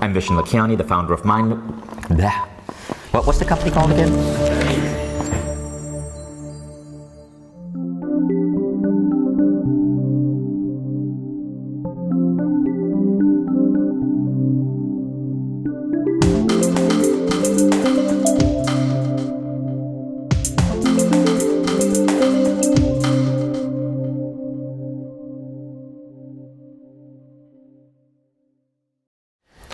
I'm Vishnu Lakiani, the founder of Mind... What's the company called again?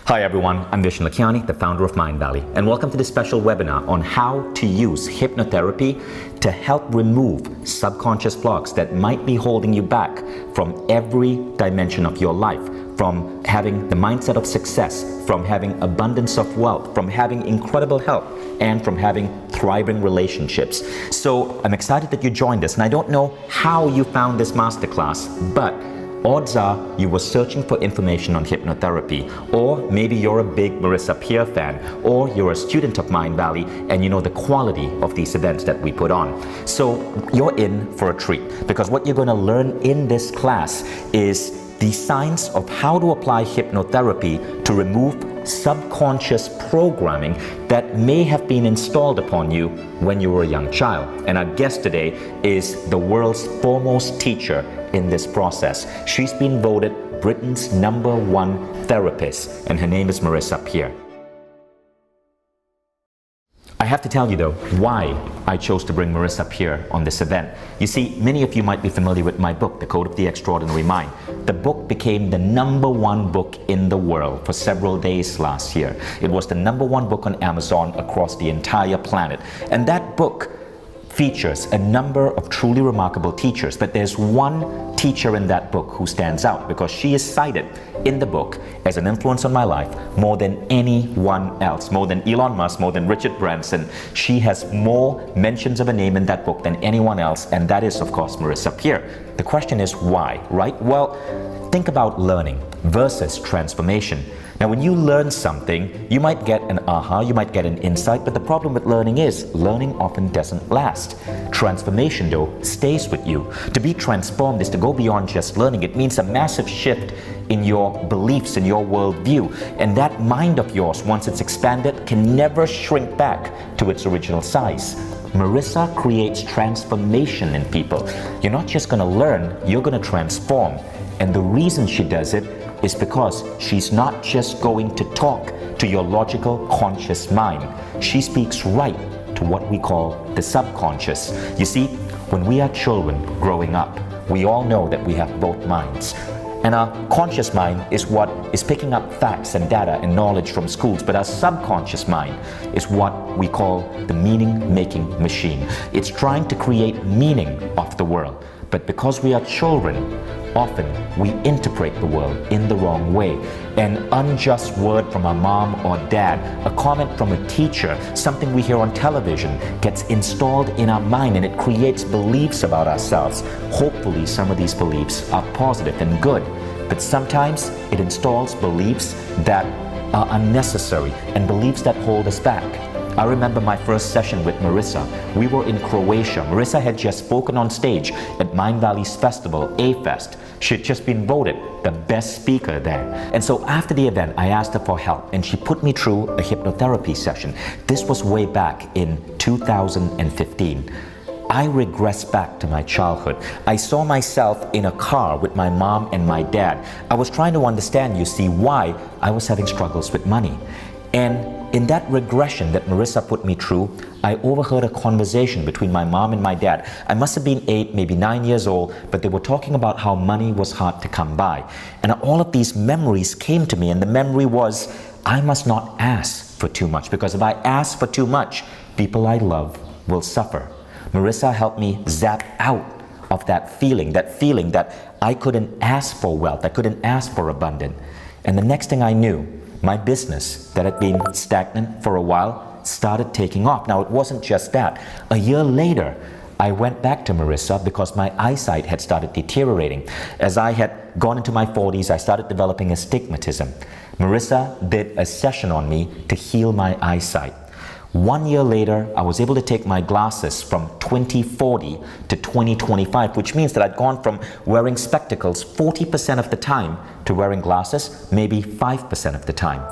Hi everyone, I'm Vishnu Lakiani, the founder of Mind Valley, and welcome to this special webinar on how to use hypnotherapy to help remove subconscious blocks that might be holding you back from every dimension of your life, from having the mindset of success, from having abundance of wealth, from having incredible health, and from having thriving relationships. So I'm excited that you joined us, and I don't know how you found this masterclass, but odds are you were searching for information on hypnotherapy, or maybe you're a big Marissa Peer fan, or you're a student of Mind Valley and you know the quality of these events that we put on. So you're in for a treat, because what you're going to learn in this class is the science of how to apply hypnotherapy to remove subconscious programming that may have been installed upon you when you were a young child. And our guest today is the world's foremost teacher in this process. She's been voted Britain's #1 therapist, and her name is Marissa Peer. I have to tell you though, why I chose to bring Marissa Peer on this event. You see, many of you might be familiar with my book, The Code of the Extraordinary Mind. The book became the #1 book in the world for several days last year. It was the #1 book on Amazon across the entire planet. And that book features a number of truly remarkable teachers, but there's one teacher in that book who stands out because she is cited in the book as an influence on my life more than anyone else, more than Elon Musk, more than Richard Branson. She has more mentions of a name in that book than anyone else, and that is, of course, Marissa Peer. The question is why, right? Well, think about learning versus transformation. Now, when you learn something, you might get an aha, you might get an insight, but the problem with learning is learning often doesn't last. Transformation, though, stays with you. To be transformed is to go beyond just learning. It means a massive shift in your beliefs, in your worldview. And that mind of yours, once it's expanded, can never shrink back to its original size. Marissa creates transformation in people. You're not just going to learn, you're going to transform. And the reason she does it is because she's not just going to talk to your logical, conscious mind. She speaks right to what we call the subconscious. You see, when we are children growing up, we all know that we have both minds. And our conscious mind is what is picking up facts and data and knowledge from schools, but our subconscious mind is what we call the meaning-making machine. It's trying to create meaning of the world. But because we are children, often we interpret the world in the wrong way. An unjust word from our mom or dad, a comment from a teacher, something we hear on television gets installed in our mind, and it creates beliefs about ourselves. Hopefully some of these beliefs are positive and good, but sometimes it installs beliefs that are unnecessary and beliefs that hold us back. I remember my first session with Marissa. We were in Croatia. Marissa had just spoken on stage at Mind Valley's festival, A-Fest. She had just been voted the best speaker there. And so after the event, I asked her for help, and she put me through a hypnotherapy session. This was way back in 2015. I regress back to my childhood. I saw myself in a car with my mom and my dad. I was trying to understand, you see, why I was having struggles with money. And in that regression that Marissa put me through, I overheard a conversation between my mom and my dad. I must have been 8, maybe 9 years old, but they were talking about how money was hard to come by. And all of these memories came to me, and the memory was, I must not ask for too much, because if I ask for too much, people I love will suffer. Marissa helped me zap out of that feeling that I couldn't ask for wealth, I couldn't ask for abundance. And the next thing I knew, my business that had been stagnant for a while started taking off. Now, it wasn't just that. A year later, I went back to Marissa because my eyesight had started deteriorating. As I had gone into my 40s, I started developing astigmatism. Marissa did a session on me to heal my eyesight. 1 year later, I was able to take my glasses from 2040 to 2025, which means that I'd gone from wearing spectacles 40% of the time to wearing glasses maybe 5% of the time.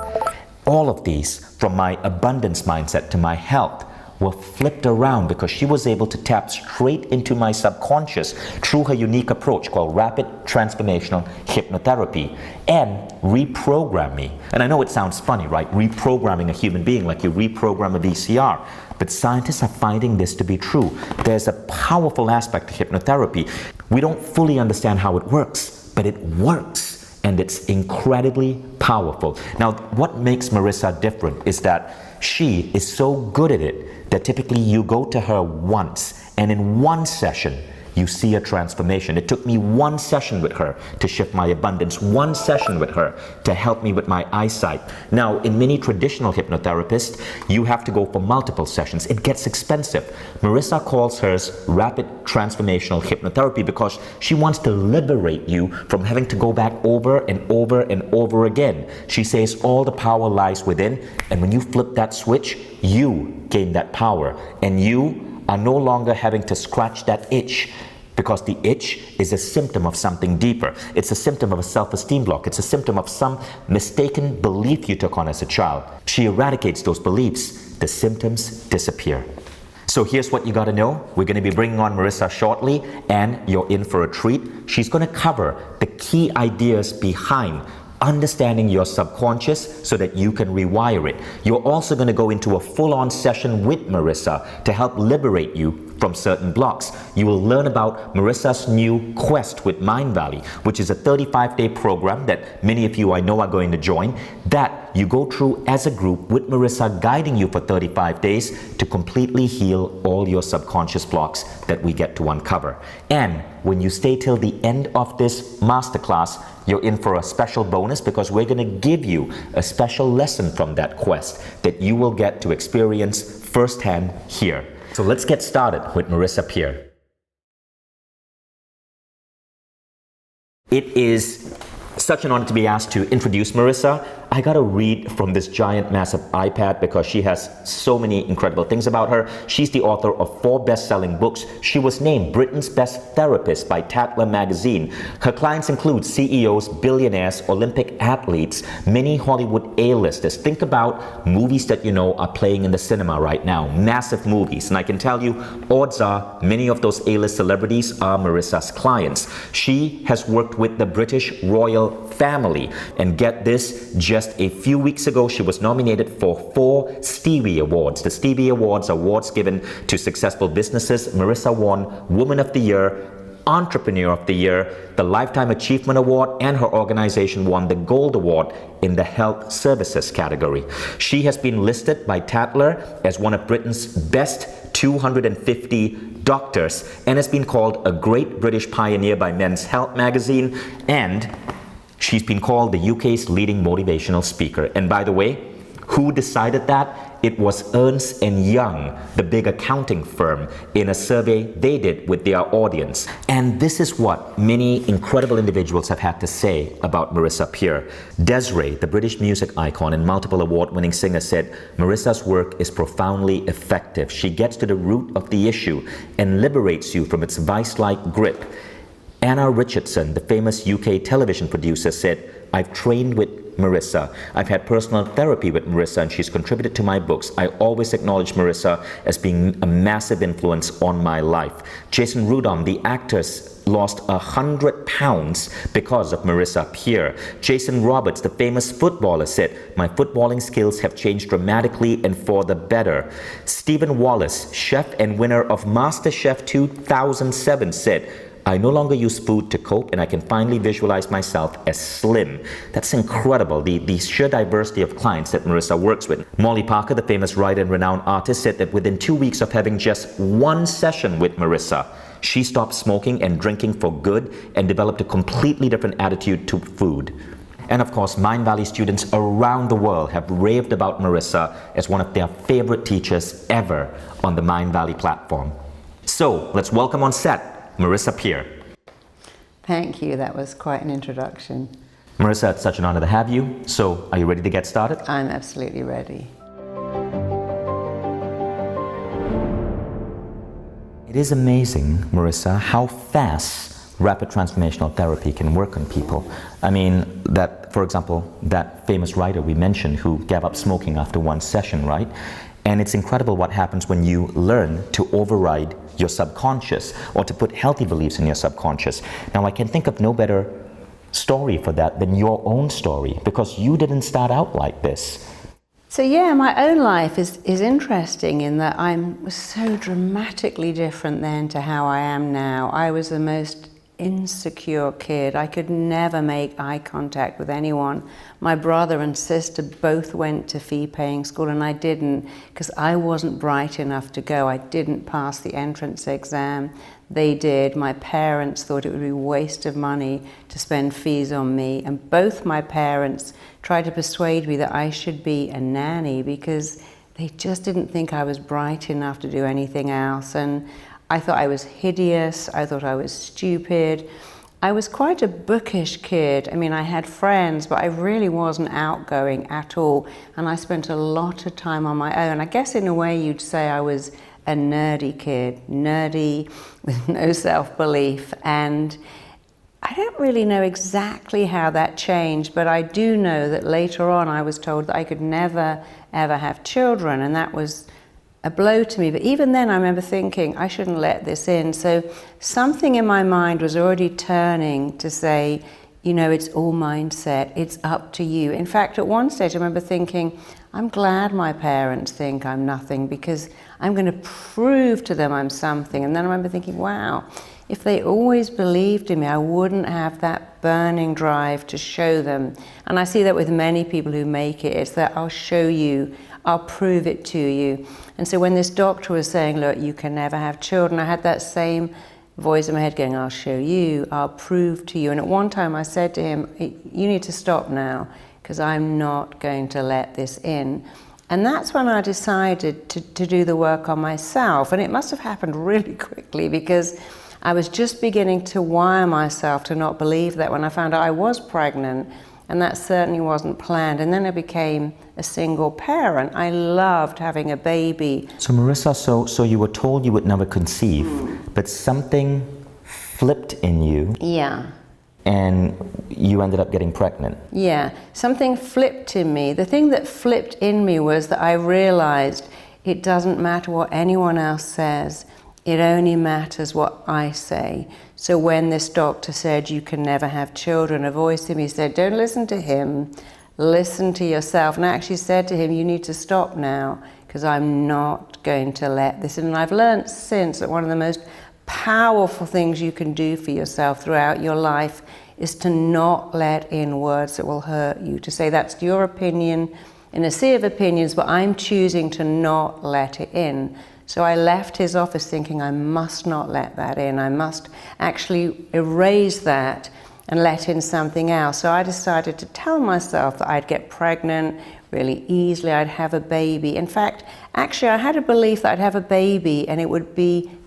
All of these, from my abundance mindset to my health, were flipped around because she was able to tap straight into my subconscious through her unique approach called rapid transformational hypnotherapy and reprogram me. And I know it sounds funny, right? Reprogramming a human being like you reprogram a VCR. But scientists are finding this to be true. There's a powerful aspect to hypnotherapy. We don't fully understand how it works, but it works. And it's incredibly powerful. Now, what makes Marissa different is that she is so good at it that typically you go to her once, and in one session, you see a transformation. It took me one session with her to shift my abundance, one session with her to help me with my eyesight. Now, in many traditional hypnotherapists, you have to go for multiple sessions. It gets expensive. Marissa calls hers rapid transformational hypnotherapy because she wants to liberate you from having to go back over and over and over again. She says all the power lies within, and when you flip that switch, you gain that power, and you are no longer having to scratch that itch, because the itch is a symptom of something deeper. It's a symptom of a self-esteem block. It's a symptom of some mistaken belief you took on as a child. She eradicates those beliefs. The symptoms disappear. So here's what you got to know. We're going to be bringing on Marissa shortly, and you're in for a treat. She's going to cover the key ideas behind understanding your subconscious so that you can rewire it. You're also going to go into a full-on session with Marissa to help liberate you from certain blocks. You will learn about Marissa's new quest with Mind Valley, which is a 35-day program that many of you I know are going to join, that you go through as a group with Marissa guiding you for 35 days to completely heal all your subconscious blocks that we get to uncover. And when you stay till the end of this masterclass, you're in for a special bonus because we're going to give you a special lesson from that quest that you will get to experience firsthand here. So let's get started with Marissa Peer. It is such an honor to be asked to introduce Marissa. I got to read from this giant, massive iPad because she has so many incredible things about her. She's the author of 4 best-selling books. She was named Britain's Best Therapist by Tatler magazine. Her clients include CEOs, billionaires, Olympic athletes, many Hollywood A-listers. Think about movies that you know are playing in the cinema right now, massive movies. And I can tell you, odds are many of those A-list celebrities are Marissa's clients. She has worked with the British royal family. And get this, just a few weeks ago, she was nominated for 4 Stevie Awards. The Stevie Awards are awards given to successful businesses. Marissa won Woman of the Year, Entrepreneur of the Year, the Lifetime Achievement Award, and her organization won the Gold Award in the Health Services category. She has been listed by Tatler as one of Britain's best 250 doctors and has been called a great British pioneer by Men's Health magazine, and she's been called the UK's leading motivational speaker. And by the way, who decided that? It was Ernst & Young, the big accounting firm, in a survey they did with their audience. And this is what many incredible individuals have had to say about Marissa Peer. Desiree, the British music icon and multiple award-winning singer, said, "Marissa's work is profoundly effective. She gets to the root of the issue and liberates you from its vice-like grip." Anna Richardson, the famous UK television producer, said, "I've trained with Marissa. I've had personal therapy with Marissa, and she's contributed to my books. I always acknowledge Marissa as being a massive influence on my life." Jason Rudolph, the actor, lost 100 pounds because of Marissa Peer. Jason Roberts, the famous footballer, said, "My footballing skills have changed dramatically and for the better." Stephen Wallace, chef and winner of MasterChef 2007, said, "I no longer use food to cope, and I can finally visualize myself as slim." That's incredible, the sheer diversity of clients that Marissa works with. Molly Parker, the famous writer and renowned artist, said that within 2 weeks of having just one session with Marissa, she stopped smoking and drinking for good and developed a completely different attitude to food. And of course, Mind Valley students around the world have raved about Marissa as one of their favorite teachers ever on the Mind Valley platform. So let's welcome on set Marissa Peer. Thank you. That was quite an introduction. Marissa, it's such an honor to have you. So, are you ready to get started? I'm absolutely ready. It is amazing, Marissa, how fast rapid transformational therapy can work on people. I mean, that, for example, that famous writer we mentioned who gave up smoking after one session, right? And it's incredible what happens when you learn to override your subconscious or to put healthy beliefs in your subconscious. Now, I can think of no better story for that than your own story, because you didn't start out like this. So yeah, my own life is interesting in that I'm so dramatically different then to how I am now. I was the most insecure kid. I could never make eye contact with anyone. My brother and sister both went to fee-paying school and I didn't, because I wasn't bright enough to go. I didn't pass the entrance exam. They did. My parents thought it would be a waste of money to spend fees on me, and both my parents tried to persuade me that I should be a nanny because they just didn't think I was bright enough to do anything else. And I thought I was hideous, I thought I was stupid. I was quite a bookish kid. I mean, I had friends, but I really wasn't outgoing at all. And I spent a lot of time on my own. I guess in a way you'd say I was a nerdy kid, nerdy with no self-belief. And I don't really know exactly how that changed, but I do know that later on I was told that I could never, ever have children, and that was a blow to me. But even then I remember thinking, I shouldn't let this in. So something in my mind was already turning to say, you know, it's all mindset, it's up to you. In fact, at one stage I remember thinking, I'm glad my parents think I'm nothing because I'm going to prove to them I'm something. And then I remember thinking, wow, if they always believed in me, I wouldn't have that burning drive to show them. And I see that with many people who make it. It's that I'll show you, I'll prove it to you. And so when this doctor was saying, look, you can never have children, I had that same voice in my head going, I'll show you, I'll prove to you. And at one time I said to him, you need to stop now because I'm not going to let this in. And that's when I decided to do the work on myself. And it must have happened really quickly because I was just beginning to wire myself to not believe that when I found out I was pregnant, and that certainly wasn't planned. And then I became a single parent. I loved having a baby. So Marissa, so you were told you would never conceive, but something flipped in you. Yeah. And you ended up getting pregnant. Yeah, something flipped in me. The thing that flipped in me was that I realized it doesn't matter what anyone else says. It only matters what I say. So when this doctor said you can never have children, a voice in me said, don't listen to him, listen to yourself. And I actually said to him, you need to stop now because I'm not going to let this in. And I've learned since that one of the most powerful things you can do for yourself throughout your life is to not let in words that will hurt you, to say that's your opinion in a sea of opinions, but I'm choosing to not let it in. So I left his office thinking I must not let that in. I must actually erase that and let in something else. So I decided to tell myself that I'd get pregnant really easily, I'd have a baby. In fact, actually I had a belief that I'd have a baby and it would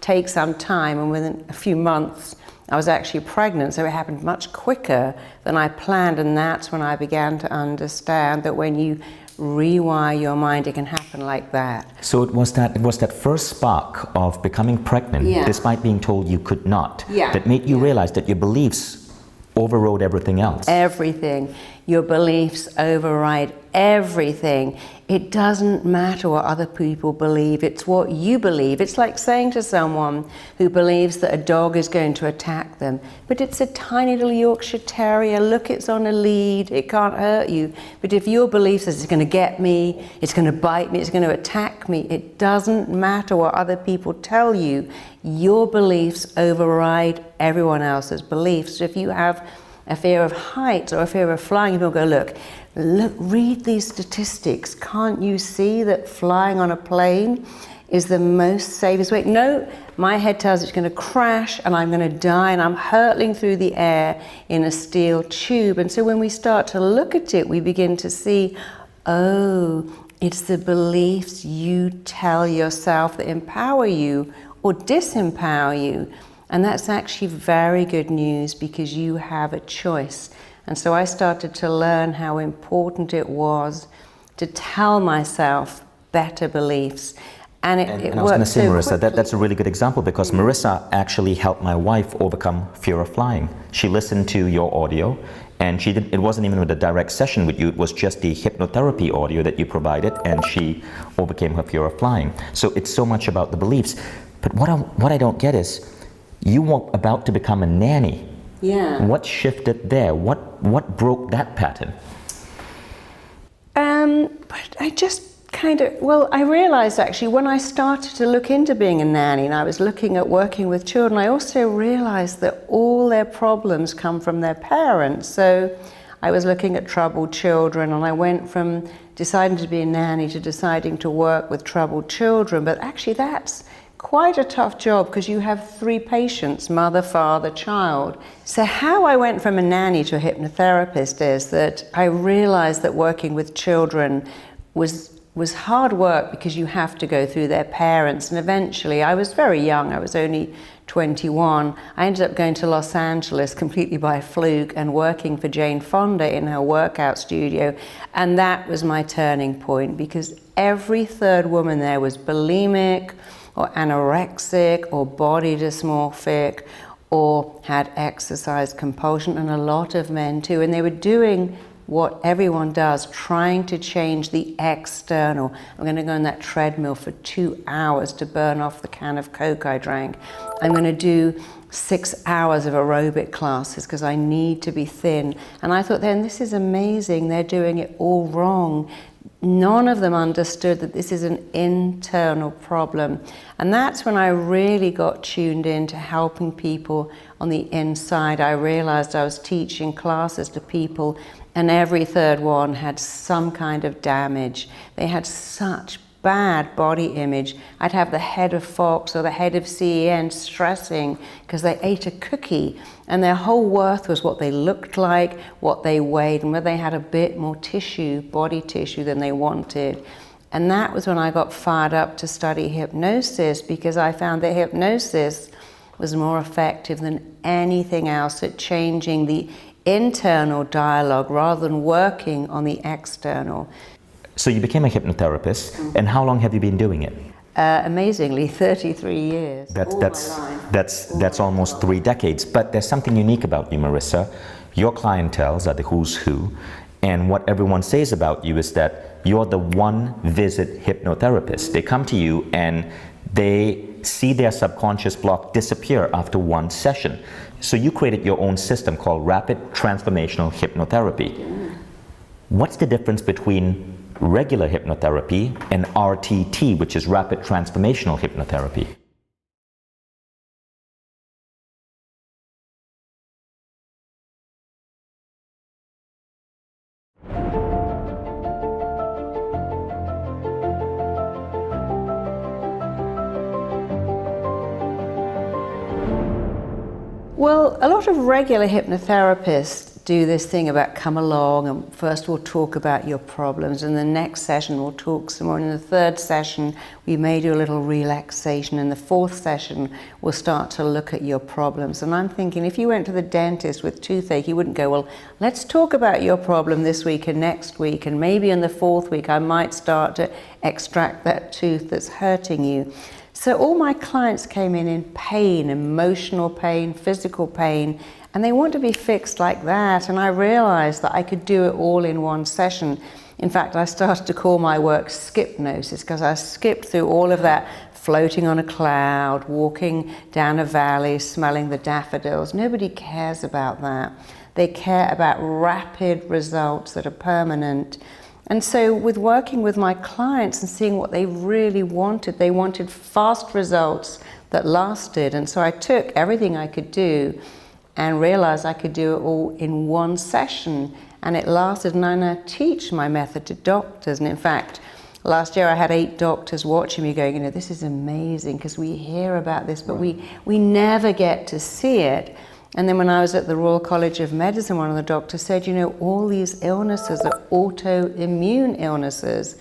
take some time, and within a few months I was actually pregnant, so it happened much quicker than I planned. And that's when I began to understand that when you rewire your mind, it can happen like that. So it was that first spark of becoming pregnant, despite being told you could not, that made you realize that your beliefs overrode everything else. Everything. Your beliefs override everything. It doesn't matter what other people believe, it's what you believe. It's like saying to someone who believes that a dog is going to attack them, but it's a tiny little Yorkshire Terrier, look, it's on a lead, it can't hurt you. But if your belief says it's going to get me, it's going to bite me, it's going to attack me, it doesn't matter what other people tell you. Your beliefs override everyone else's beliefs. So if you have a fear of heights or a fear of flying, people go, look, read these statistics. Can't you see that flying on a plane is the most safest way? No, my head tells me it's going to crash and I'm going to die and I'm hurtling through the air in a steel tube. And so when we start to look at it, we begin to see, oh, it's the beliefs you tell yourself that empower you or disempower you. And that's actually very good news because you have a choice. And so I started to learn how important it was to tell myself better beliefs. And it And I was going to worked say, so Marissa, quickly. that's a really good example because Marissa actually helped my wife overcome fear of flying. She listened to your audio, and it wasn't even with a direct session with you, it was just the hypnotherapy audio that you provided, and she overcame her fear of flying. So it's so much about the beliefs. But what I don't get is, you were about to become a nanny. Yeah. What shifted there? What broke that pattern? But I just I realized actually when I started to look into being a nanny and I was looking at working with children, I also realized that all their problems come from their parents. So I was looking at troubled children, and I went from deciding to be a nanny to deciding to work with troubled children. But actually that's quite a tough job because you have 3 patients, mother, father, child. So how I went from a nanny to a hypnotherapist is that I realized that working with children was hard work because you have to go through their parents. And eventually, I was very young, I was only 21. I ended up going to Los Angeles completely by fluke and working for Jane Fonda in her workout studio. And that was my turning point because every 3rd woman there was bulimic or anorexic or body dysmorphic or had exercise compulsion, and a lot of men too. And they were doing what everyone does, trying to change the external. I'm going to go on that treadmill for 2 hours to burn off the can of Coke I drank. I'm going to do 6 hours of aerobic classes because I need to be thin. And I thought then, this is amazing, they're doing it all wrong. None of them understood that this is an internal problem. And that's when I really got tuned in to helping people on the inside. I realized I was teaching classes to people, and every 3rd one had some kind of damage. They had such bad body image. I'd have the head of Fox or the head of CEN stressing because they ate a cookie, and their whole worth was what they looked like, what they weighed, and whether they had a bit more tissue, body tissue, than they wanted. And that was when I got fired up to study hypnosis, because I found that hypnosis was more effective than anything else at changing the internal dialogue rather than working on the external. So you became a hypnotherapist, and how long have you been doing it? Amazingly, 33 years. That's almost 3 decades. But there's something unique about you, Marissa. Your clientels are the who's who, and what everyone says about you is that you're the one-visit hypnotherapist. They come to you and they see their subconscious block disappear after 1 session. So you created your own system called Rapid Transformational Hypnotherapy. What's the difference between regular hypnotherapy and RTT, which is Rapid Transformational Hypnotherapy? Well, a lot of regular hypnotherapists do this thing about come along and first we'll talk about your problems, and the next session we'll talk some more, and in the 3rd session we may do a little relaxation, and the 4th session we'll start to look at your problems. And I'm thinking, if you went to the dentist with toothache, you wouldn't go, well, let's talk about your problem this week and next week, and maybe in the 4th week I might start to extract that tooth that's hurting you. So all my clients came in pain, emotional pain, physical pain, and they want to be fixed like that. And I realized that I could do it all in 1 session. In fact, I started to call my work skipnosis because I skipped through all of that floating on a cloud, walking down a valley, smelling the daffodils. Nobody cares about that. They care about rapid results that are permanent. And so with working with my clients and seeing what they really wanted, they wanted fast results that lasted. And so I took everything I could do and realized I could do it all in 1 session. And it lasted, and I now teach my method to doctors. And in fact, last year I had 8 doctors watching me going, this is amazing, because we hear about this, but we never get to see it. And then when I was at the Royal College of Medicine, one of the doctors said, all these illnesses are autoimmune illnesses.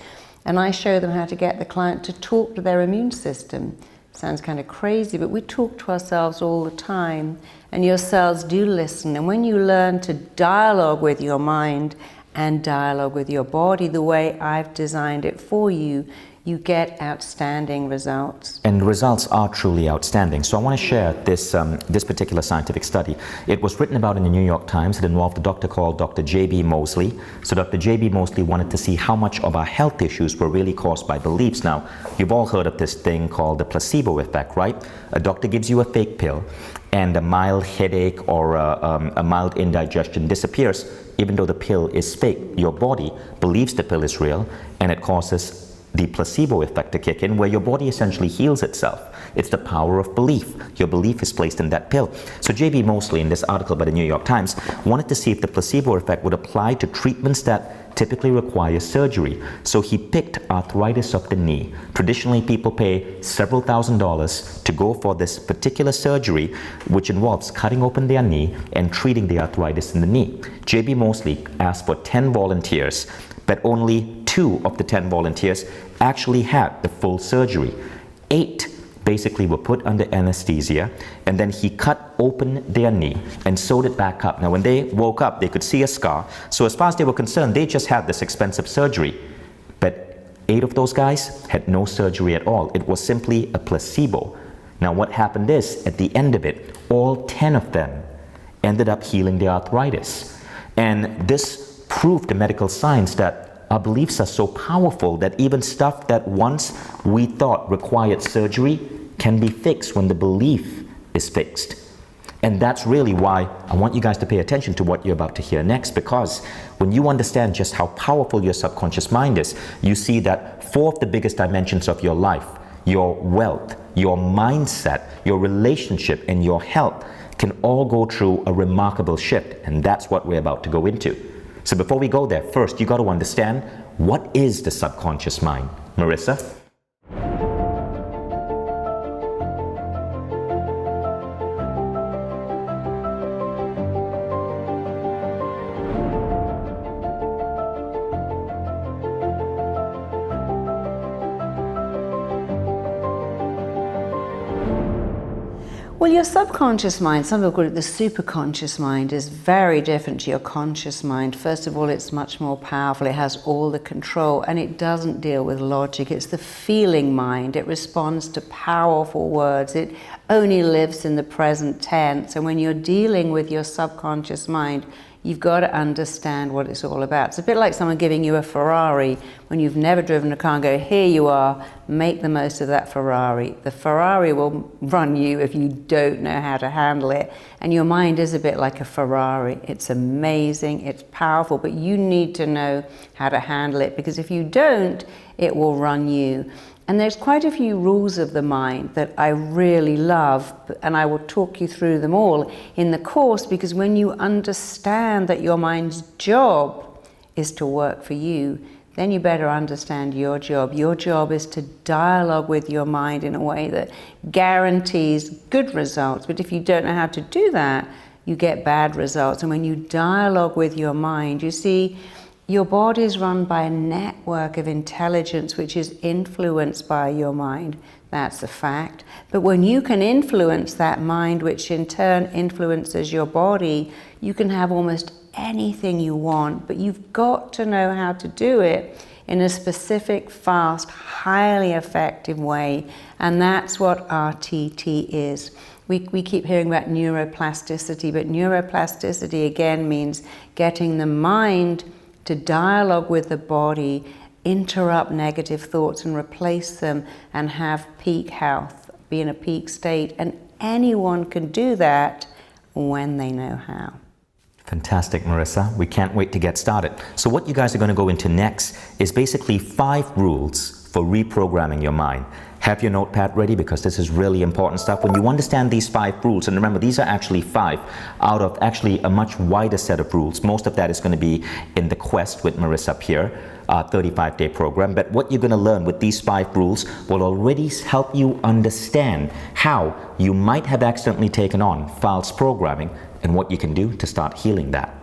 And I show them how to get the client to talk to their immune system. Sounds kind of crazy, but we talk to ourselves all the time. And your cells do listen. And when you learn to dialogue with your mind and dialogue with your body the way I've designed it for you, you get outstanding results. And the results are truly outstanding. So I want to share this, this particular scientific study. It was written about in the New York Times. It involved a doctor called Dr. J.B. Mosley. So Dr. J.B. Mosley wanted to see how much of our health issues were really caused by beliefs. Now, you've all heard of this thing called the placebo effect, right? A doctor gives you a fake pill, and a mild headache or a mild indigestion disappears, even though the pill is fake. Your body believes the pill is real, and it causes the placebo effect to kick in, where your body essentially heals itself. It's the power of belief. Your belief is placed in that pill. So J.B. Mosley, in this article by the New York Times, wanted to see if the placebo effect would apply to treatments that typically require surgery. So he picked arthritis of the knee. Traditionally, people pay several $1,000s to go for this particular surgery, which involves cutting open their knee and treating the arthritis in the knee. J.B. Mosley asked for 10 volunteers, but only 2 of the 10 volunteers actually had the full surgery. 8 basically were put under anesthesia, and then he cut open their knee and sewed it back up. Now, when they woke up, they could see a scar. So as far as they were concerned, they just had this expensive surgery. But 8 of those guys had no surgery at all. It was simply a placebo. Now, what happened is, at the end of it, all 10 of them ended up healing their arthritis. And this proved to medical science that our beliefs are so powerful that even stuff that once we thought required surgery can be fixed when the belief is fixed. And that's really why I want you guys to pay attention to what you're about to hear next, because when you understand just how powerful your subconscious mind is, you see that 4 of the biggest dimensions of your life, your wealth, your mindset, your relationship, and your health can all go through a remarkable shift. And that's what we're about to go into. So before we go there, first you got to understand, what is the subconscious mind? Marissa? Well, your subconscious mind, some people call it the superconscious mind, is very different to your conscious mind. First of all, it's much more powerful. It has all the control, and it doesn't deal with logic. It's the feeling mind. It responds to powerful words. It only lives in the present tense. And when you're dealing with your subconscious mind, you've got to understand what it's all about. It's a bit like someone giving you a Ferrari when you've never driven a car and go, here you are, make the most of that Ferrari. The Ferrari will run you if you don't know how to handle it. And your mind is a bit like a Ferrari. It's amazing, it's powerful, but you need to know how to handle it, because if you don't, it will run you. And there's quite a few rules of the mind that I really love, and I will talk you through them all in the course, because when you understand that your mind's job is to work for you, then you better understand your job. Your job is to dialogue with your mind in a way that guarantees good results. But if you don't know how to do that, you get bad results. And when you dialogue with your mind, you see, your body is run by a network of intelligence which is influenced by your mind. That's a fact. But when you can influence that mind, which in turn influences your body, you can have almost anything you want, but you've got to know how to do it in a specific, fast, highly effective way. And that's what RTT is. We keep hearing about neuroplasticity, but neuroplasticity again means getting the mind to dialogue with the body, interrupt negative thoughts and replace them, and have peak health, be in a peak state. And anyone can do that when they know how. Fantastic, Marissa. We can't wait to get started. So what you guys are going to go into next is basically 5 rules for reprogramming your mind. Have your notepad ready, because this is really important stuff. When you understand these 5 rules, and remember, these are actually 5 out of actually a much wider set of rules. Most of that is going to be in the Quest with Marissa up here, 35-day program. But what you're going to learn with these 5 rules will already help you understand how you might have accidentally taken on false programming and what you can do to start healing that.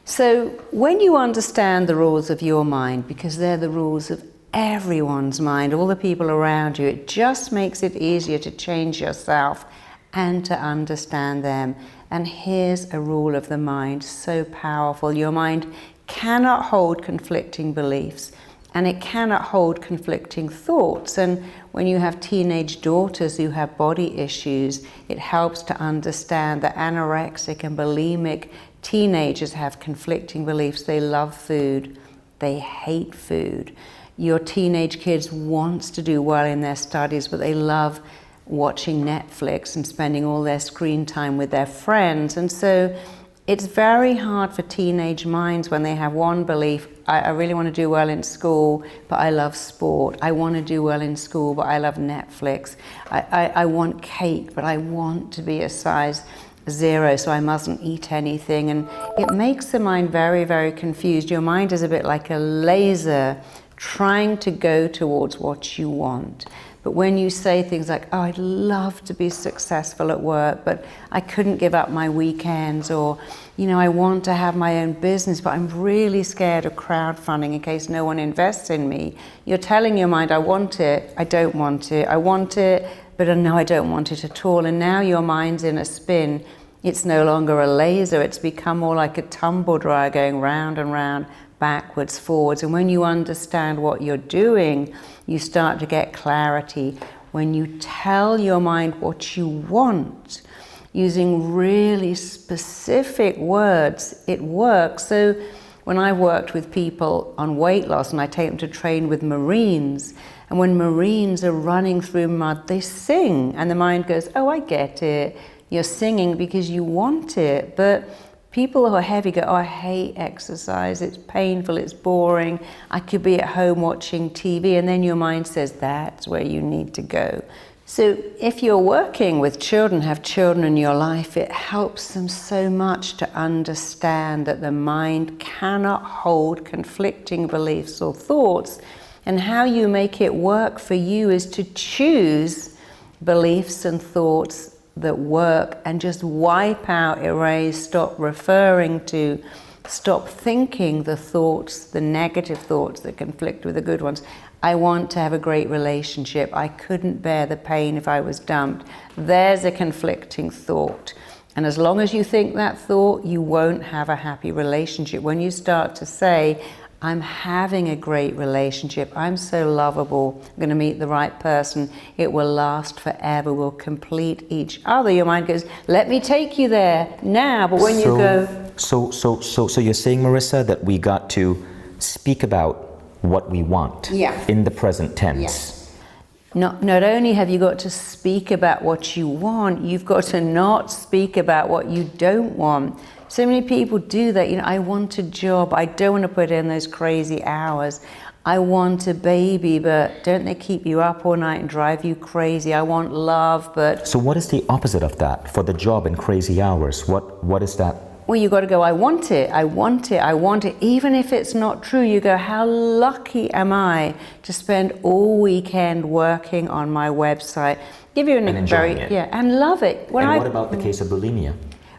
So when you understand the rules of your mind, because they're the rules of everyone's mind, all the people around you. It just makes it easier to change yourself and to understand them. And here's a rule of the mind, so powerful. Your mind cannot hold conflicting beliefs, and it cannot hold conflicting thoughts. And when you have teenage daughters who have body issues, it helps to understand that anorexic and bulimic teenagers have conflicting beliefs. They love food, they hate food. Your teenage kids wants to do well in their studies, but they love watching Netflix and spending all their screen time with their friends. And so it's very hard for teenage minds when they have one belief: I really want to do well in school, but I love sport. I want to do well in school, but I love Netflix. I want cake, but I want to be a size 0, so I mustn't eat anything. And it makes the mind very, very confused. Your mind is a bit like a laser trying to go towards what you want. But when you say things like, oh, I'd love to be successful at work, but I couldn't give up my weekends, or, you know, I want to have my own business, but I'm really scared of crowdfunding in case no one invests in me. You're telling your mind, I want it, I don't want it, I want it, but no, I don't want it at all. And now your mind's in a spin. It's no longer a laser, it's become more like a tumble dryer going round and round, backwards, forwards. And when you understand what you're doing, you start to get clarity. When you tell your mind what you want, using really specific words, it works. So when I worked with people on weight loss, and I take them to train with Marines, and when Marines are running through mud, they sing, and the mind goes, oh, I get it. You're singing because you want it. But people who are heavy go, oh, I hate exercise, it's painful, it's boring, I could be at home watching TV, and then your mind says, that's where you need to go. So if you're working with children, have children in your life, it helps them so much to understand that the mind cannot hold conflicting beliefs or thoughts, and how you make it work for you is to choose beliefs and thoughts that work, and just wipe out, erase, stop referring to, stop thinking the thoughts, the negative thoughts that conflict with the good ones. I want to have a great relationship. I couldn't bear the pain if I was dumped. There's a conflicting thought. And as long as you think that thought, you won't have a happy relationship. When you start to say, I'm having a great relationship, I'm so lovable, I'm going to meet the right person, it will last forever, we'll complete each other. Your mind goes, let me take you there now. But when you go... So you're saying, Marissa, that we got to speak about what we want in the present tense. Yes. Not only have you got to speak about what you want, you've got to not speak about what you don't want. So many people do that. You know, I want a job, I don't want to put in those crazy hours. I want a baby, but don't they keep you up all night and drive you crazy? I want love, but... So what is the opposite of that for the job and crazy hours? What is that? Well, you got to go, I want it, I want it, I want it. Even if it's not true, you go, how lucky am I to spend all weekend working on my website? Give you And enjoying it. Yeah, and love it. What about the case of bulimia?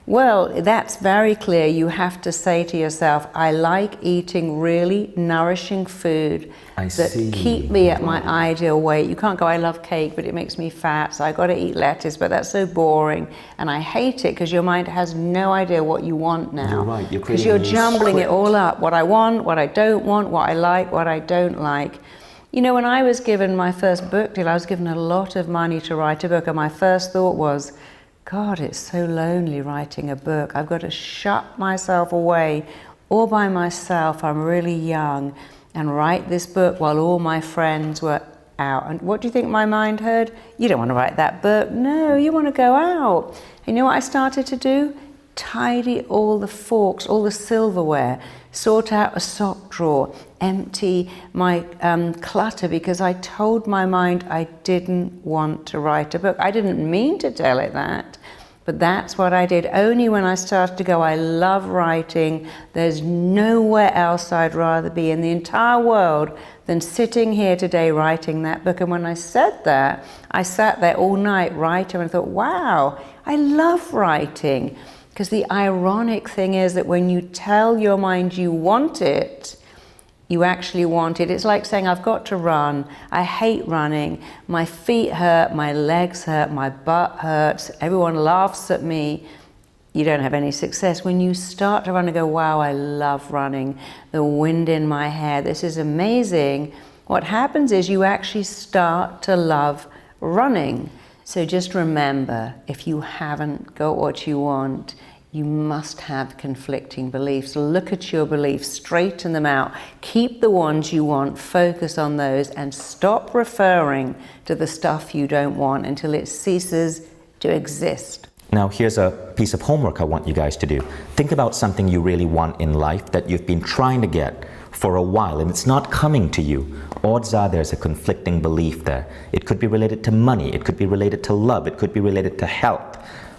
Well, that's very clear. You have to say to yourself, I like eating really nourishing food that keep me at my ideal weight. You can't go, I love cake, but it makes me fat, so I got to eat lettuce, but that's so boring. And I hate it because your mind has no idea what you want now. You're right. Because you're jumbling it all up. What I want, what I don't want, what I like, what I don't like. You know, when I was given my first book deal, I was given a lot of money to write a book, and my first thought was, God, it's so lonely writing a book. I've got to shut myself away all by myself. I'm really young, and write this book while all my friends were out. And what do you think my mind heard? You don't want to write that book. No, you want to go out. And you know what I started to do? Tidy all the forks, all the silverware, sort out a sock drawer, empty my clutter, because I told my mind I didn't want to write a book. I didn't mean to tell it that, but that's what I did. Only when I started to go, I love writing, there's nowhere else I'd rather be in the entire world than sitting here today writing that book. And when I said that, I sat there all night writing and thought, wow, I love writing. Because the ironic thing is that when you tell your mind you want it, you actually want it. It's like saying, I've got to run. I hate running. My feet hurt, my legs hurt, my butt hurts. Everyone laughs at me. You don't have any success. When you start to run and go, wow, I love running. The wind in my hair, this is amazing. What happens is you actually start to love running. So just remember, if you haven't got what you want, you must have conflicting beliefs. Look at your beliefs, straighten them out, keep the ones you want, focus on those, and stop referring to the stuff you don't want until it ceases to exist. Now, here's a piece of homework I want you guys to do. Think about something you really want in life that you've been trying to get for a while and it's not coming to you. Odds are there's a conflicting belief there. It could be related to money, it could be related to love, it could be related to health.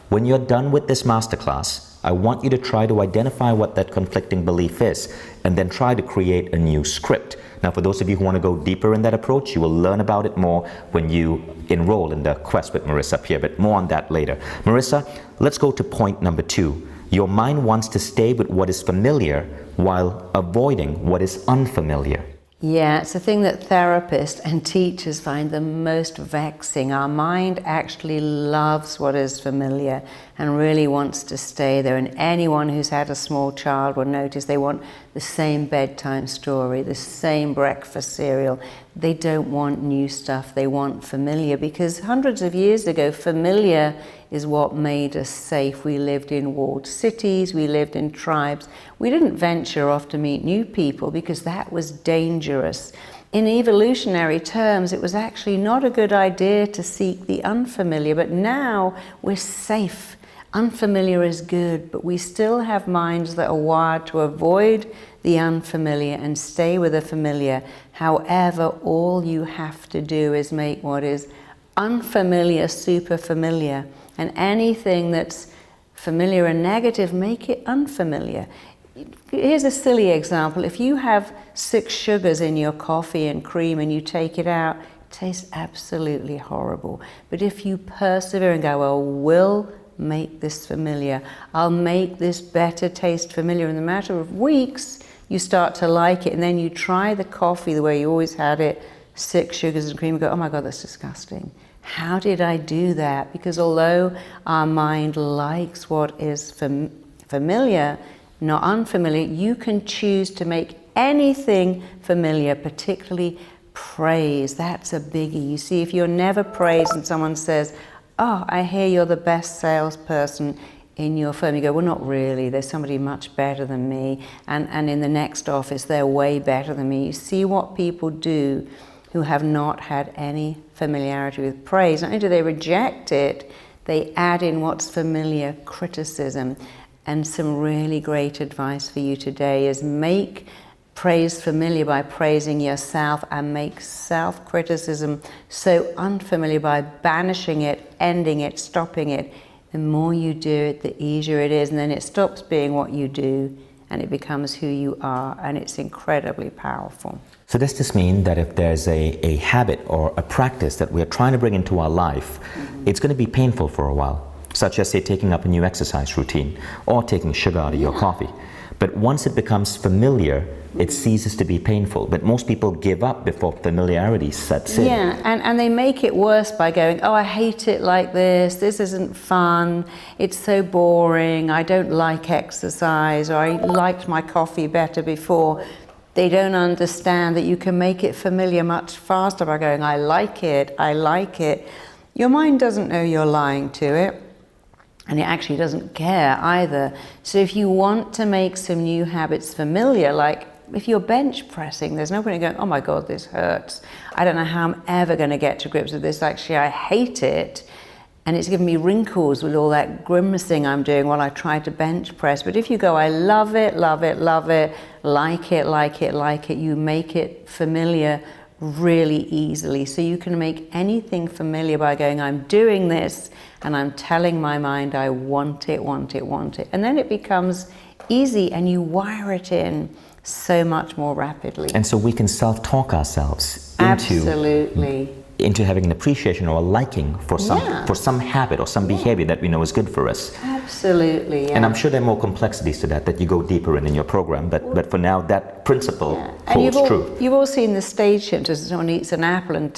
When you're done with this masterclass, I want you to try to identify what that conflicting belief is and then try to create a new script. Now, for those of you who want to go deeper in that approach, you will learn about it more when you enroll in the Quest with Marissa up here, but more on that later. Marissa, let's go to point number 2. Your mind wants to stay with what is familiar while avoiding what is unfamiliar. Yeah, it's a thing that therapists and teachers find the most vexing. Our mind actually loves what is familiar and really wants to stay there. And anyone who's had a small child will notice they want the same bedtime story, the same breakfast cereal. They don't want new stuff, they want familiar, because hundreds of years ago, familiar is what made us safe. We lived in walled cities, we lived in tribes. We didn't venture off to meet new people because that was dangerous. In evolutionary terms, it was actually not a good idea to seek the unfamiliar, but now we're safe. Unfamiliar is good, but we still have minds that are wired to avoid the unfamiliar and stay with the familiar. However, all you have to do is make what is unfamiliar super familiar. And anything that's familiar and negative, make it unfamiliar. Here's a silly example. If you have 6 sugars in your coffee and cream and you take it out, it tastes absolutely horrible. But if you persevere and go, well, we'll make this familiar, I'll make this better taste familiar, in a matter of weeks, you start to like it, and then you try the coffee the way you always had it, 6 sugars and cream, and go, oh my God, that's disgusting. How did I do that? Because although our mind likes what is familiar, not unfamiliar, you can choose to make anything familiar, particularly praise. That's a biggie. You see, if you're never praised and someone says, oh, I hear you're the best salesperson in your firm, you go, well, not really. There's somebody much better than me. And in the next office, they're way better than me. You see what people do who have not had any familiarity with praise. Not only do they reject it, they add in what's familiar, criticism. And some really great advice for you today is make praise familiar by praising yourself, and make self-criticism so unfamiliar by banishing it, ending it, stopping it. The more you do it, the easier it is, and then it stops being what you do and it becomes who you are, and it's incredibly powerful. So does this mean that if there's a habit or a practice that we're trying to bring into our life, it's going to be painful for a while, such as, say, taking up a new exercise routine or taking sugar out of your coffee? But once it becomes familiar, it ceases to be painful. But most people give up before familiarity sets in. Yeah, and they make it worse by going, oh, I hate it like this isn't fun, it's so boring, I don't like exercise, or I liked my coffee better before. They don't understand that you can make it familiar much faster by going, I like it, I like it. Your mind doesn't know you're lying to it. And it actually doesn't care either. So if you want to make some new habits familiar, like if you're bench pressing, there's no point in going, oh my God, this hurts. I don't know how I'm ever going to get to grips with this. Actually, I hate it. And it's given me wrinkles with all that grimacing I'm doing while I try to bench press. But if you go, I love it, love it, love it, like it, like it, like it, you make it familiar really easily. So you can make anything familiar by going, I'm doing this, and I'm telling my mind I want it, want it, want it. And then it becomes easy, and you wire it in so much more rapidly. And so we can self-talk ourselves into Absolutely. into having an appreciation or a liking for some habit or some behavior that we know is good for us. Absolutely, yeah. And I'm sure there are more complexities to that you go deeper in your program, but for now, that principle holds true. You've all seen the stage shift as someone eats an apple and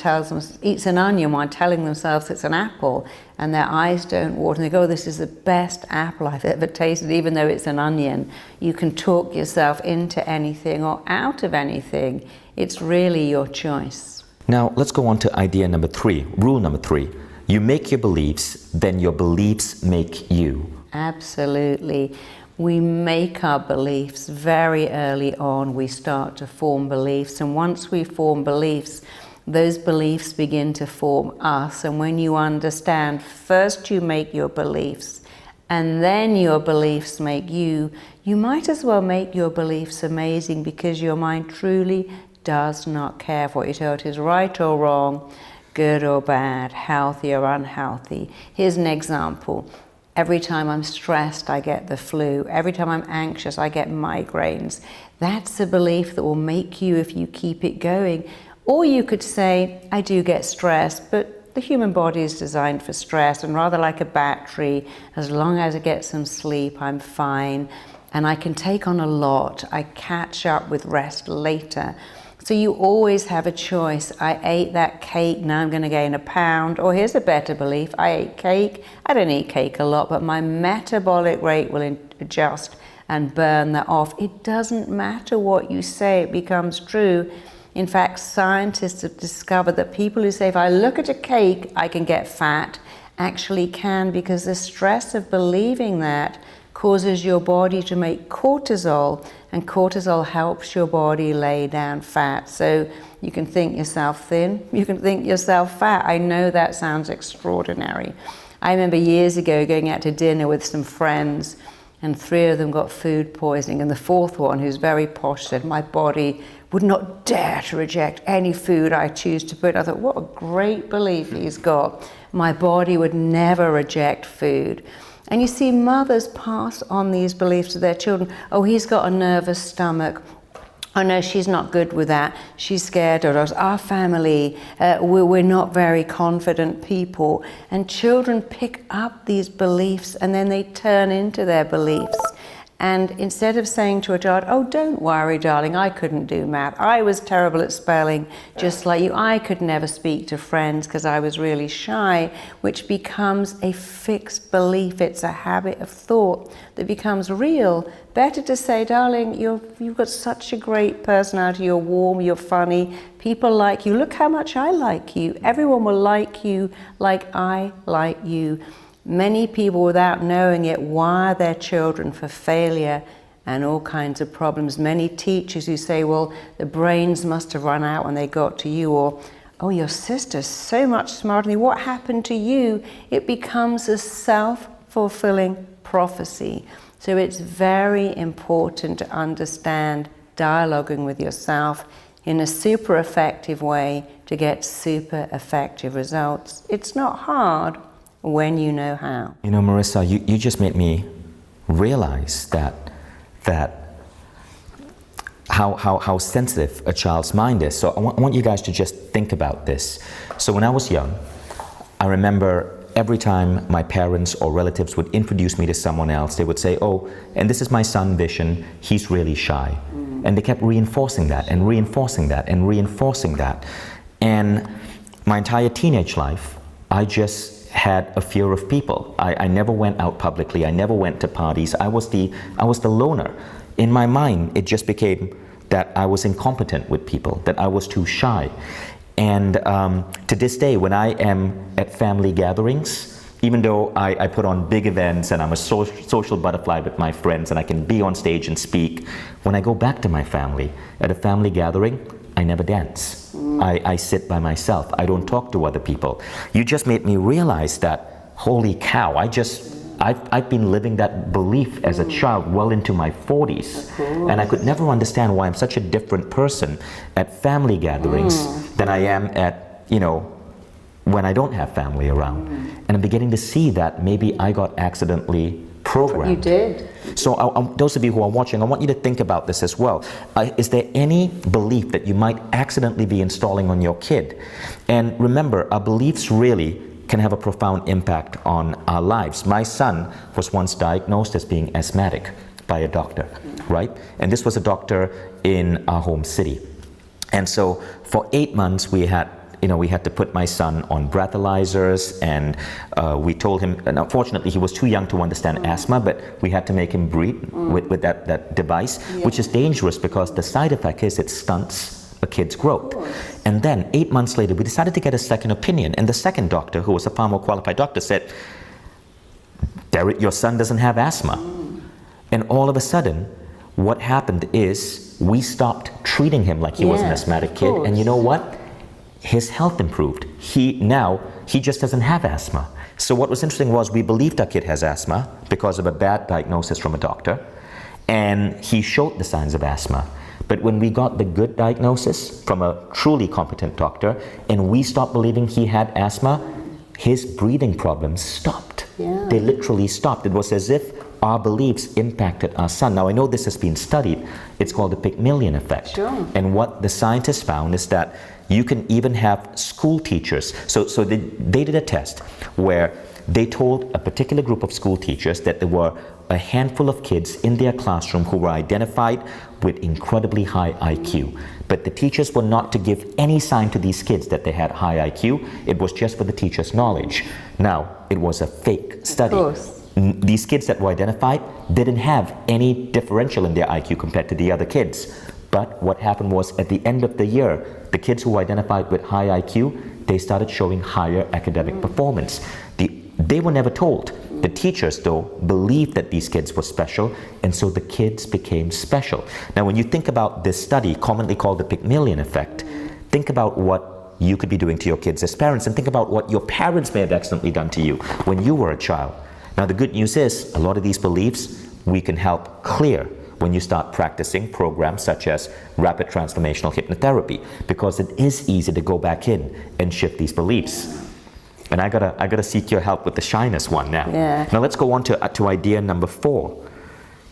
eats an onion while telling themselves it's an apple, and their eyes don't water, and they go, oh, this is the best apple I've ever tasted, even though it's an onion. You can talk yourself into anything or out of anything. It's really your choice. Now, let's go on to idea number 3, rule number 3. You make your beliefs, then your beliefs make you. Absolutely. We make our beliefs very early on. We start to form beliefs, and once we form beliefs, those beliefs begin to form us. And when you understand, first you make your beliefs, and then your beliefs make you, you might as well make your beliefs amazing, because your mind truly does not care for what you're told. It is right or wrong, good or bad, healthy or unhealthy. Here's an example. Every time I'm stressed, I get the flu. Every time I'm anxious, I get migraines. That's a belief that will make you if you keep it going. Or you could say, I do get stressed, but the human body is designed for stress, and rather like a battery, as long as I get some sleep, I'm fine, and I can take on a lot. I catch up with rest later. So you always have a choice. I ate that cake, now I'm going to gain a pound. Or here's a better belief. I ate cake. I don't eat cake a lot, but my metabolic rate will adjust and burn that off. It doesn't matter what you say, it becomes true. In fact, scientists have discovered that people who say, if I look at a cake, I can get fat, actually can, because the stress of believing that causes your body to make cortisol, and cortisol helps your body lay down fat. So you can think yourself thin, you can think yourself fat. I know that sounds extraordinary. I remember years ago going out to dinner with some friends, and 3 of them got food poisoning, and the 4th one, who's very posh, said, my body would not dare to reject any food I choose to put. I thought, what a great belief he's got. My body would never reject food. And you see, mothers pass on these beliefs to their children. Oh, he's got a nervous stomach. Oh no, she's not good with that. She's scared of us. Our family, we're not very confident people. And children pick up these beliefs, and then they turn into their beliefs. And instead of saying to a child, oh, don't worry, darling, I couldn't do math. I was terrible at spelling, just like you. I could never speak to friends because I was really shy, which becomes a fixed belief. It's a habit of thought that becomes real. Better to say, darling, you've got such a great personality. You're warm, you're funny. People like you. Look how much I like you. Everyone will like you like I like you. Many people, without knowing it, wire their children for failure and all kinds of problems. Many teachers who say, well, the brains must have run out when they got to you, or, oh, your sister's so much smarter than you. What happened to you? It becomes a self-fulfilling prophecy. So it's very important to understand dialoguing with yourself in a super effective way to get super effective results. It's not hard when you know how. You know, Marissa, you just made me realize that how sensitive a child's mind is. So I want you guys to just think about this. So when I was young, I remember every time my parents or relatives would introduce me to someone else, they would say, oh, and this is my son Vishen, he's really shy. And they kept reinforcing that and reinforcing that and reinforcing that. And my entire teenage life, I just had a fear of people. I never went out publicly. I never went to parties. I was the loner. In my mind, it just became that I was incompetent with people, that I was too shy. And to this day, when I am at family gatherings, even though I put on big events and I'm a social butterfly with my friends and I can be on stage and speak, when I go back to my family, at a family gathering, I never dance. I sit by myself. I don't talk to other people. You just made me realize that, holy cow, I've been living that belief as a child well into my 40s. And I could never understand why I'm such a different person at family gatherings than I am at, when I don't have family around. And I'm beginning to see that maybe I got accidentally programmed. You did. So those of you who are watching, I want you to think about this as well. Is there any belief that you might accidentally be installing on your kid? And remember, our beliefs really can have a profound impact on our lives. My son was once diagnosed as being asthmatic by a doctor, right? And this was a doctor in our home city. And so for 8 months we had to put my son on breathalyzers, and we told him, and unfortunately he was too young to understand asthma, but we had to make him breathe with that device, which is dangerous because the side effect is it stunts a kid's growth. And then 8 months later we decided to get a second opinion, and the second doctor, who was a far more qualified doctor, said, Derek, your son doesn't have asthma. And all of a sudden what happened is we stopped treating him like he was an asthmatic kid, and you know what? His health improved. He just doesn't have asthma. So what was interesting was we believed our kid has asthma because of a bad diagnosis from a doctor, and he showed the signs of asthma. But when we got the good diagnosis from a truly competent doctor and we stopped believing he had asthma, his breathing problems stopped. They literally stopped. It was as if our beliefs impacted our son. Now I know this has been studied. It's called the Pygmalion effect. Sure. And what the scientists found is that you can even have school teachers. So they did a test where they told a particular group of school teachers that there were a handful of kids in their classroom who were identified with incredibly high IQ. But the teachers were not to give any sign to these kids that they had high IQ. It was just for the teacher's knowledge. Now, it was a fake study. Of course. These kids that were identified didn't have any differential in their IQ compared to the other kids. But what happened was at the end of the year, the kids who were identified with high IQ, they started showing higher academic performance. They were never told. The teachers, though, believed that these kids were special, and so the kids became special. Now, when you think about this study, commonly called the Pygmalion effect, think about what you could be doing to your kids as parents, and think about what your parents may have accidentally done to you when you were a child. Now, the good news is, a lot of these beliefs we can help clear when you start practicing programs such as rapid transformational hypnotherapy, because it is easy to go back in and shift these beliefs. And I gotta seek your help with the shyness one now. Now let's go on to idea number 4.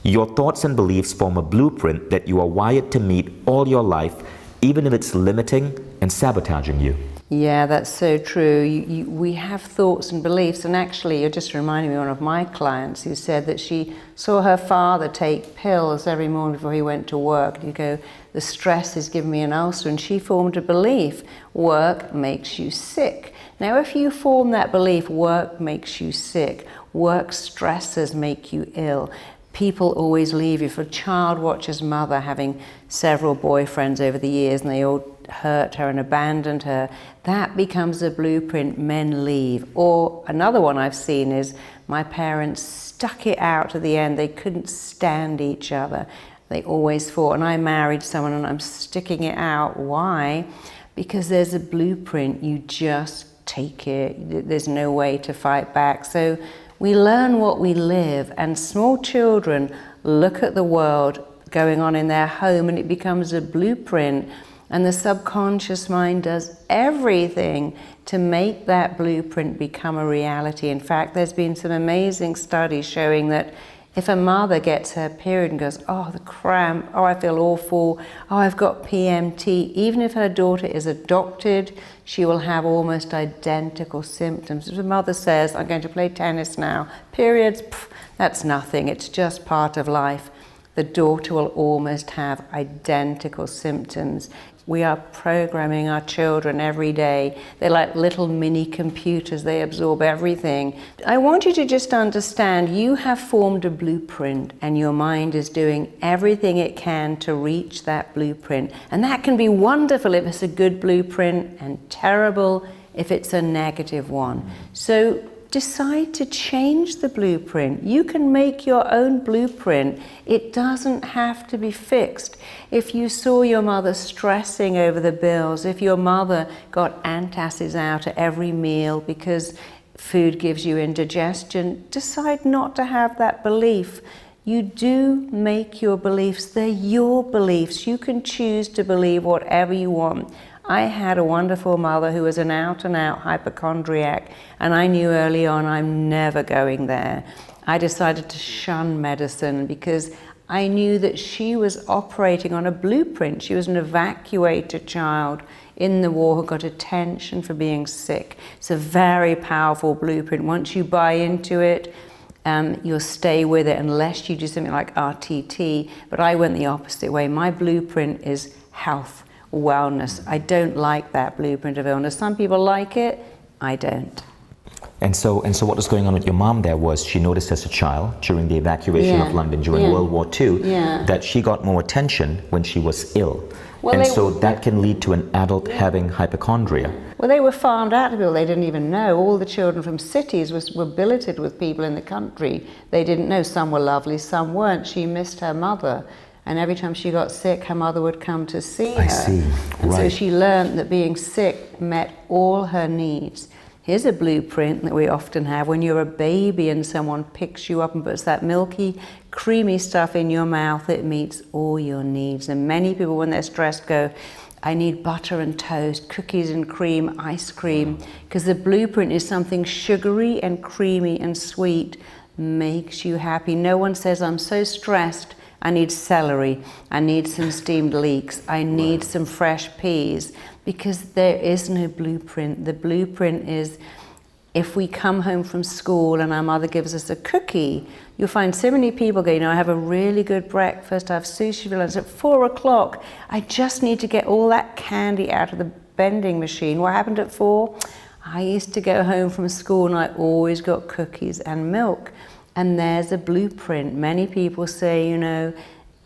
Your thoughts and beliefs form a blueprint that you are wired to meet all your life, even if it's limiting and sabotaging you. Yeah, that's so true. We have thoughts and beliefs, and actually you're just reminding me of one of my clients who said that she saw her father take pills every morning before he went to work. You go, the stress is giving me an ulcer, and she formed a belief, work makes you sick. Now if you form that belief, work makes you sick, work stresses make you ill, people always leave you. For a child watcher's mother having several boyfriends over the years and they all hurt her and abandoned her, that becomes a blueprint, men leave. Or another one I've seen is my parents stuck it out to the end, they couldn't stand each other, they always fought, and I married someone and I'm sticking it out. Why? Because there's a blueprint, you just take it, there's no way to fight back. So we learn what we live, and small children look at the world going on in their home and it becomes a blueprint, and the subconscious mind does everything to make that blueprint become a reality. In fact, there's been some amazing studies showing that if a mother gets her period and goes, oh, the cramp, oh, I feel awful, oh, I've got PMT, even if her daughter is adopted, she will have almost identical symptoms. If the mother says, I'm going to play tennis now, periods, that's nothing, it's just part of life. The daughter will almost have identical symptoms. We are programming our children every day. They're like little mini computers, they absorb everything. I want you to just understand you have formed a blueprint and your mind is doing everything it can to reach that blueprint. And that can be wonderful if it's a good blueprint and terrible if it's a negative one. So decide to change the blueprint. You can make your own blueprint. It doesn't have to be fixed. If you saw your mother stressing over the bills, if your mother got antacids out at every meal because food gives you indigestion, decide not to have that belief. You do make your beliefs. They're your beliefs. You can choose to believe whatever you want. I had a wonderful mother who was an out-and-out hypochondriac, and I knew early on I'm never going there. I decided to shun medicine because I knew that she was operating on a blueprint. She was an evacuated child in the war who got attention for being sick. It's a very powerful blueprint. Once you buy into it, you'll stay with it unless you do something like RTT. But I went the opposite way. My blueprint is health, wellness. I don't like that blueprint of illness. Some people like it, I don't. And so what was going on with your mom there was she noticed as a child during the evacuation of London during World War II that she got more attention when she was ill. Well, and so that can lead to an adult having hypochondria. Well, they were farmed out of people they didn't even know. All the children from cities were billeted with people in the country. They didn't know. Some were lovely, some weren't. She missed her mother. And every time she got sick, her mother would come to see her. I see, and right. so she learned that being sick met all her needs. Here's a blueprint that we often have when you're a baby and someone picks you up and puts that milky, creamy stuff in your mouth. It meets all your needs. And many people, when they're stressed, go, I need butter and toast, cookies and cream, ice cream, because the blueprint is something sugary and creamy and sweet, makes you happy. No one says, I'm so stressed, I need celery, I need some steamed leeks, I need some fresh peas, because there is no blueprint. The blueprint is, if we come home from school and our mother gives us a cookie, you'll find so many people go, I have a really good breakfast, I have sushi for lunch at 4 o'clock. I just need to get all that candy out of the vending machine. What happened at 4? I used to go home from school and I always got cookies and milk. And there's a blueprint. Many people say,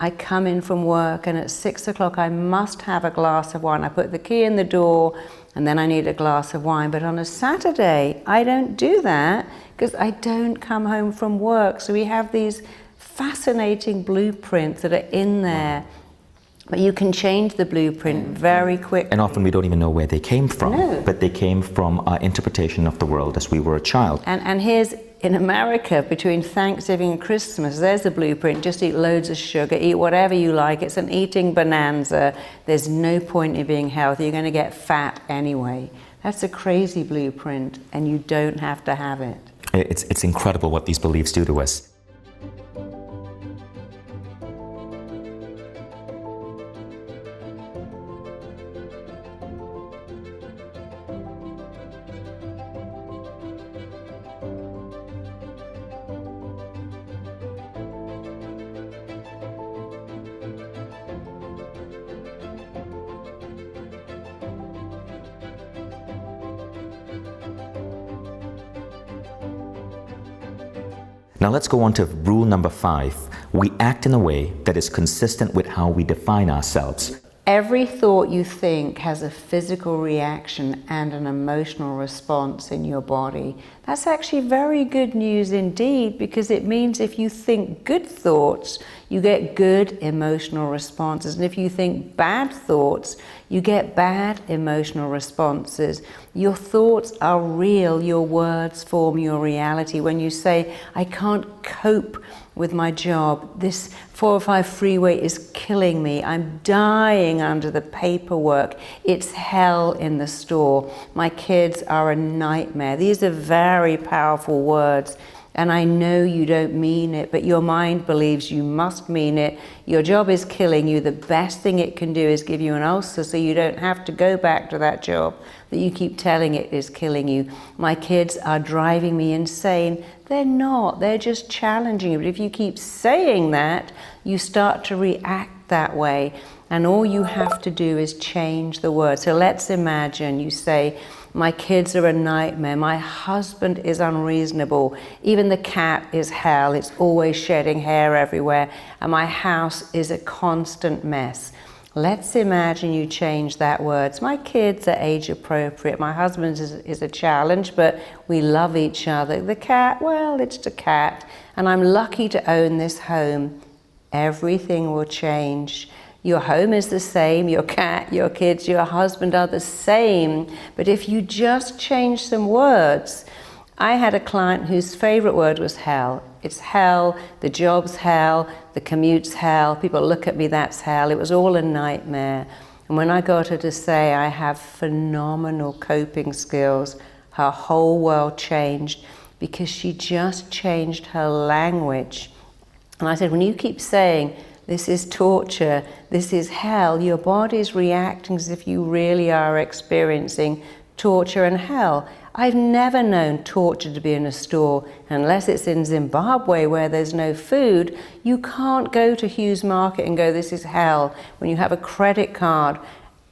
I come in from work and at 6 o'clock I must have a glass of wine. I put the key in the door and then I need a glass of wine. But on a Saturday, I don't do that because I don't come home from work. So we have these fascinating blueprints that are in there. But you can change the blueprint very quickly. And often we don't even know where they came from. No. But they came from our interpretation of the world as we were a child. And here's, in America, between Thanksgiving and Christmas, there's a blueprint. Just eat loads of sugar, eat whatever you like. It's an eating bonanza. There's no point in being healthy. You're going to get fat anyway. That's a crazy blueprint, and you don't have to have it. It's incredible what these beliefs do to us. Now let's go on to rule number 5. We act in a way that is consistent with how we define ourselves. Every thought you think has a physical reaction and an emotional response in your body. That's actually very good news indeed, because it means if you think good thoughts, you get good emotional responses. And if you think bad thoughts, you get bad emotional responses. Your thoughts are real. Your words form your reality. When you say, I can't cope with my job, this 405 freeway is killing me, I'm dying under the paperwork, it's hell in the store, my kids are a nightmare. These are very powerful words. And I know you don't mean it, but your mind believes you must mean it. Your job is killing you. The best thing it can do is give you an ulcer so you don't have to go back to that job that you keep telling it is killing you. My kids are driving me insane. They're not. They're just challenging you. But if you keep saying that, you start to react that way. And all you have to do is change the word. So let's imagine you say, my kids are a nightmare, my husband is unreasonable, even the cat is hell, it's always shedding hair everywhere, and my house is a constant mess. Let's imagine you change that word. My kids are age appropriate, my husband is a challenge, but we love each other. The cat, well, it's the cat, and I'm lucky to own this home. Everything will change. Your home is the same, your cat, your kids, your husband are the same. But if you just change some words, I had a client whose favorite word was hell. It's hell, the job's hell, the commute's hell, people look at me, that's hell. It was all a nightmare. And when I got her to say, I have phenomenal coping skills, her whole world changed. because she just changed her language. And I said, when you keep saying, this is torture, this is hell, your body's reacting as if you really are experiencing torture and hell. I've never known torture to be in a store, unless it's in Zimbabwe where there's no food. You can't go to Hughes Market and go, this is hell, when you have a credit card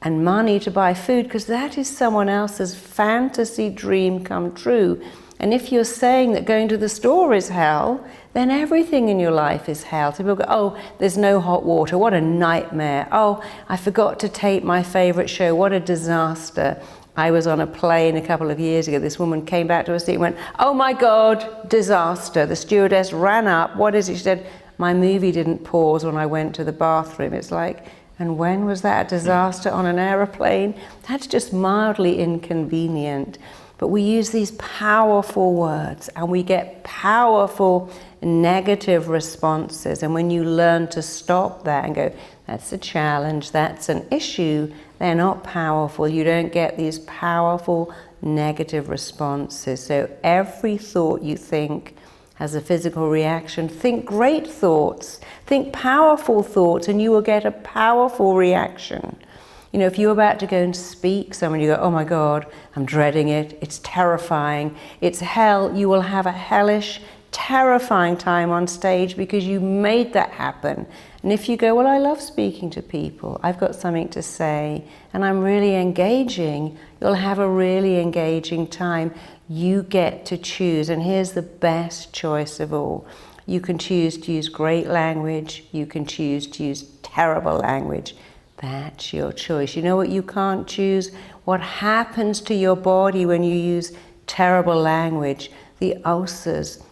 and money to buy food, because that is someone else's fantasy dream come true. And if you're saying that going to the store is hell, then everything in your life is hell. So people go, oh, there's no hot water, what a nightmare. Oh, I forgot to tape my favorite show, what a disaster. I was on a plane a couple of years ago. This woman came back to her seat and went, oh my God, disaster. The stewardess ran up. What is it? She said, my movie didn't pause when I went to the bathroom. It's like, and when was that a disaster on an aeroplane? That's just mildly inconvenient. But we use these powerful words and we get powerful negative responses. And when you learn to stop that and go, that's a challenge, that's an issue, they're not powerful. You don't get these powerful negative responses. So every thought you think has a physical reaction. Think great thoughts, think powerful thoughts, and you will get a powerful reaction. You know, if you're about to go and speak someone, you go, oh my God, I'm dreading it, it's terrifying, it's hell, you will have a hellish, terrifying time on stage because you made that happen. And if you go, well, I love speaking to people, I've got something to say, and I'm really engaging, you'll have a really engaging time. You get to choose, and here's the best choice of all. You can choose to use great language, you can choose to use terrible language. That's your choice. You know what you can't choose? What happens to your body when you use terrible language? The ulcers,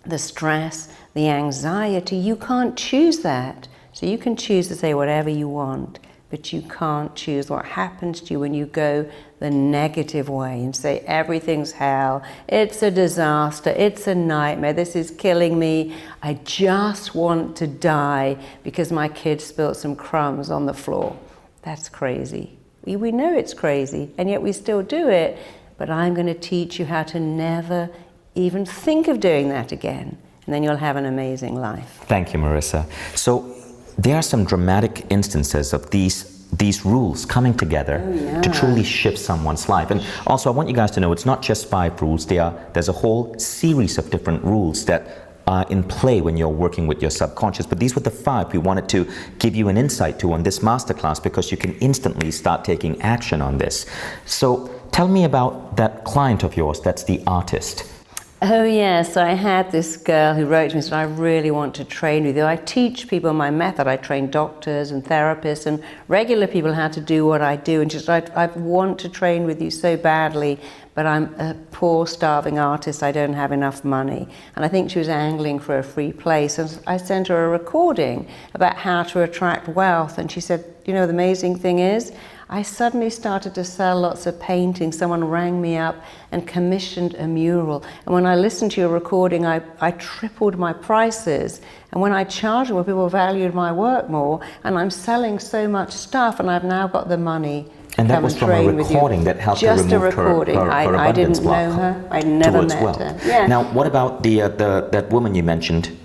the stress, the anxiety. You can't choose that. So you can choose to say whatever you want, but you can't choose what happens to you when you go the negative way and say everything's hell, it's a disaster, it's a nightmare, this is killing me, I just want to die because my kid spilt some crumbs on the floor. That's crazy. We know it's crazy, and yet we still do it, but I'm going to teach you how to never even think of doing that again, and then you'll have an amazing life. Thank you, Marissa. So there are some dramatic instances of these rules coming together to truly shift someone's life. And also I want you guys to know it's not just 5 rules, there's a whole series of different rules that are in play when you're working with your subconscious. But these were the 5 we wanted to give you an insight to on this masterclass, because you can instantly start taking action on this. So tell me about that client of yours that's the artist. Oh yes, I had this girl who wrote to me and said, I really want to train with you. I teach people my method. I train doctors and therapists and regular people how to do what I do. And she said, I want to train with you so badly, but I'm a poor, starving artist. I don't have enough money. And I think she was angling for a free place. And I sent her a recording about how to attract wealth. And she said, you know, the amazing thing is, I suddenly started to sell lots of paintings. Someone rang me up and commissioned a mural. And when I listened to your recording, I tripled my prices. And when I charged more, people valued my work more. And I'm selling so much stuff, and I've now got the money to and that come was and from a train with you. recording that helped her Just a remove recording. her I abundance didn't block know her. I never towards met wealth. her. Yeah. Now, what about that woman you mentioned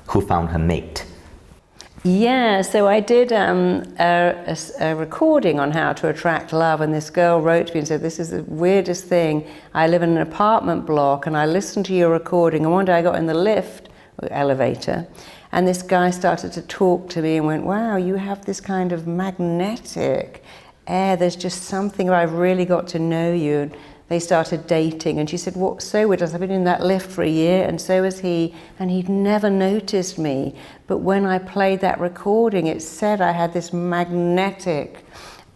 who found her mate? Yeah, so I did a recording on how to attract love, and this girl wrote to me and said, this is the weirdest thing. I live in an apartment block and I listened to your recording, and one day I got in the lift, or elevator, and this guy started to talk to me and went, wow, you have this kind of magnetic air, there's just something, I've really got to know you. And they started dating, and she said, what, so weird, I've been in that lift for a year, and so has he, and he'd never noticed me. But when I played that recording, it said I had this magnetic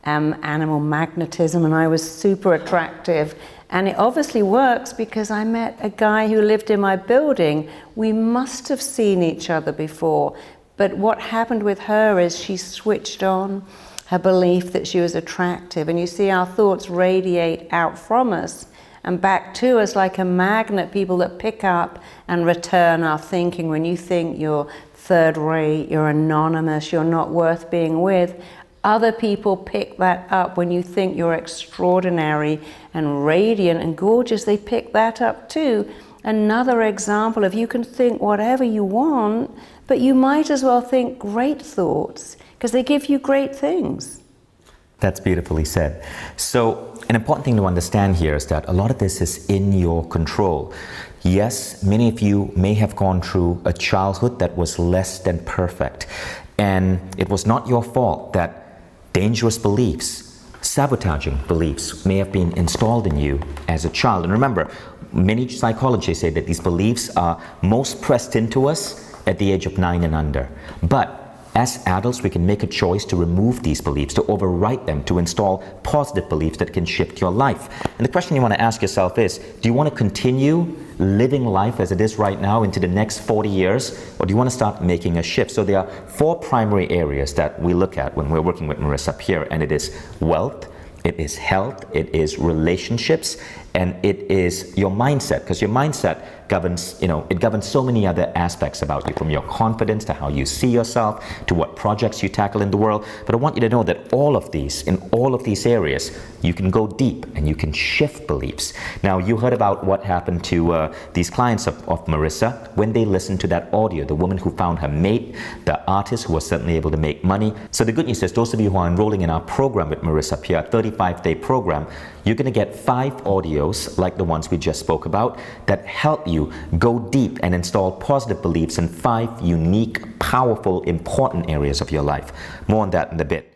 animal magnetism, and I was super attractive. And it obviously works because I met a guy who lived in my building. We must have seen each other before. But what happened with her is she switched on her belief that she was attractive. And you see our thoughts radiate out from us and back to us like a magnet, people that pick up and return our thinking. When you think you're third rate, you're anonymous, you're not worth being with, other people pick that up. When you think you're extraordinary and radiant and gorgeous, they pick that up too. another example of you can think whatever you want, but you might as well think great thoughts because they give you great things. That's beautifully said. So an important thing to understand here is that a lot of this is in your control. Yes, many of you may have gone through a childhood that was less than perfect, and it was not your fault that dangerous beliefs, sabotaging beliefs may have been installed in you as a child. And remember, many psychologists say that these beliefs are most pressed into us at the age of 9 and under. But as adults, we can make a choice to remove these beliefs, to overwrite them, to install positive beliefs that can shift your life. And the question you want to ask yourself is, do you want to continue living life as it is right now into the next 40 years, or do you want to start making a shift? So there are 4 primary areas that we look at when we're working with Marissa up here, and it is wealth, it is health, it is relationships, and it is your mindset, because your mindset governs, it governs so many other aspects about you, from your confidence to how you see yourself to what projects you tackle in the world. But I want you to know that in all of these areas, you can go deep and you can shift beliefs. Now, you heard about what happened to these clients of Marissa when they listened to that audio, the woman who found her mate, the artist who was suddenly able to make money. So the good news is, those of you who are enrolling in our program with Marissa here, a 35-day program, you're going to get 5 audios like the ones we just spoke about that help you go deep and install positive beliefs in 5 unique, powerful, important areas of your life. More on that in a bit.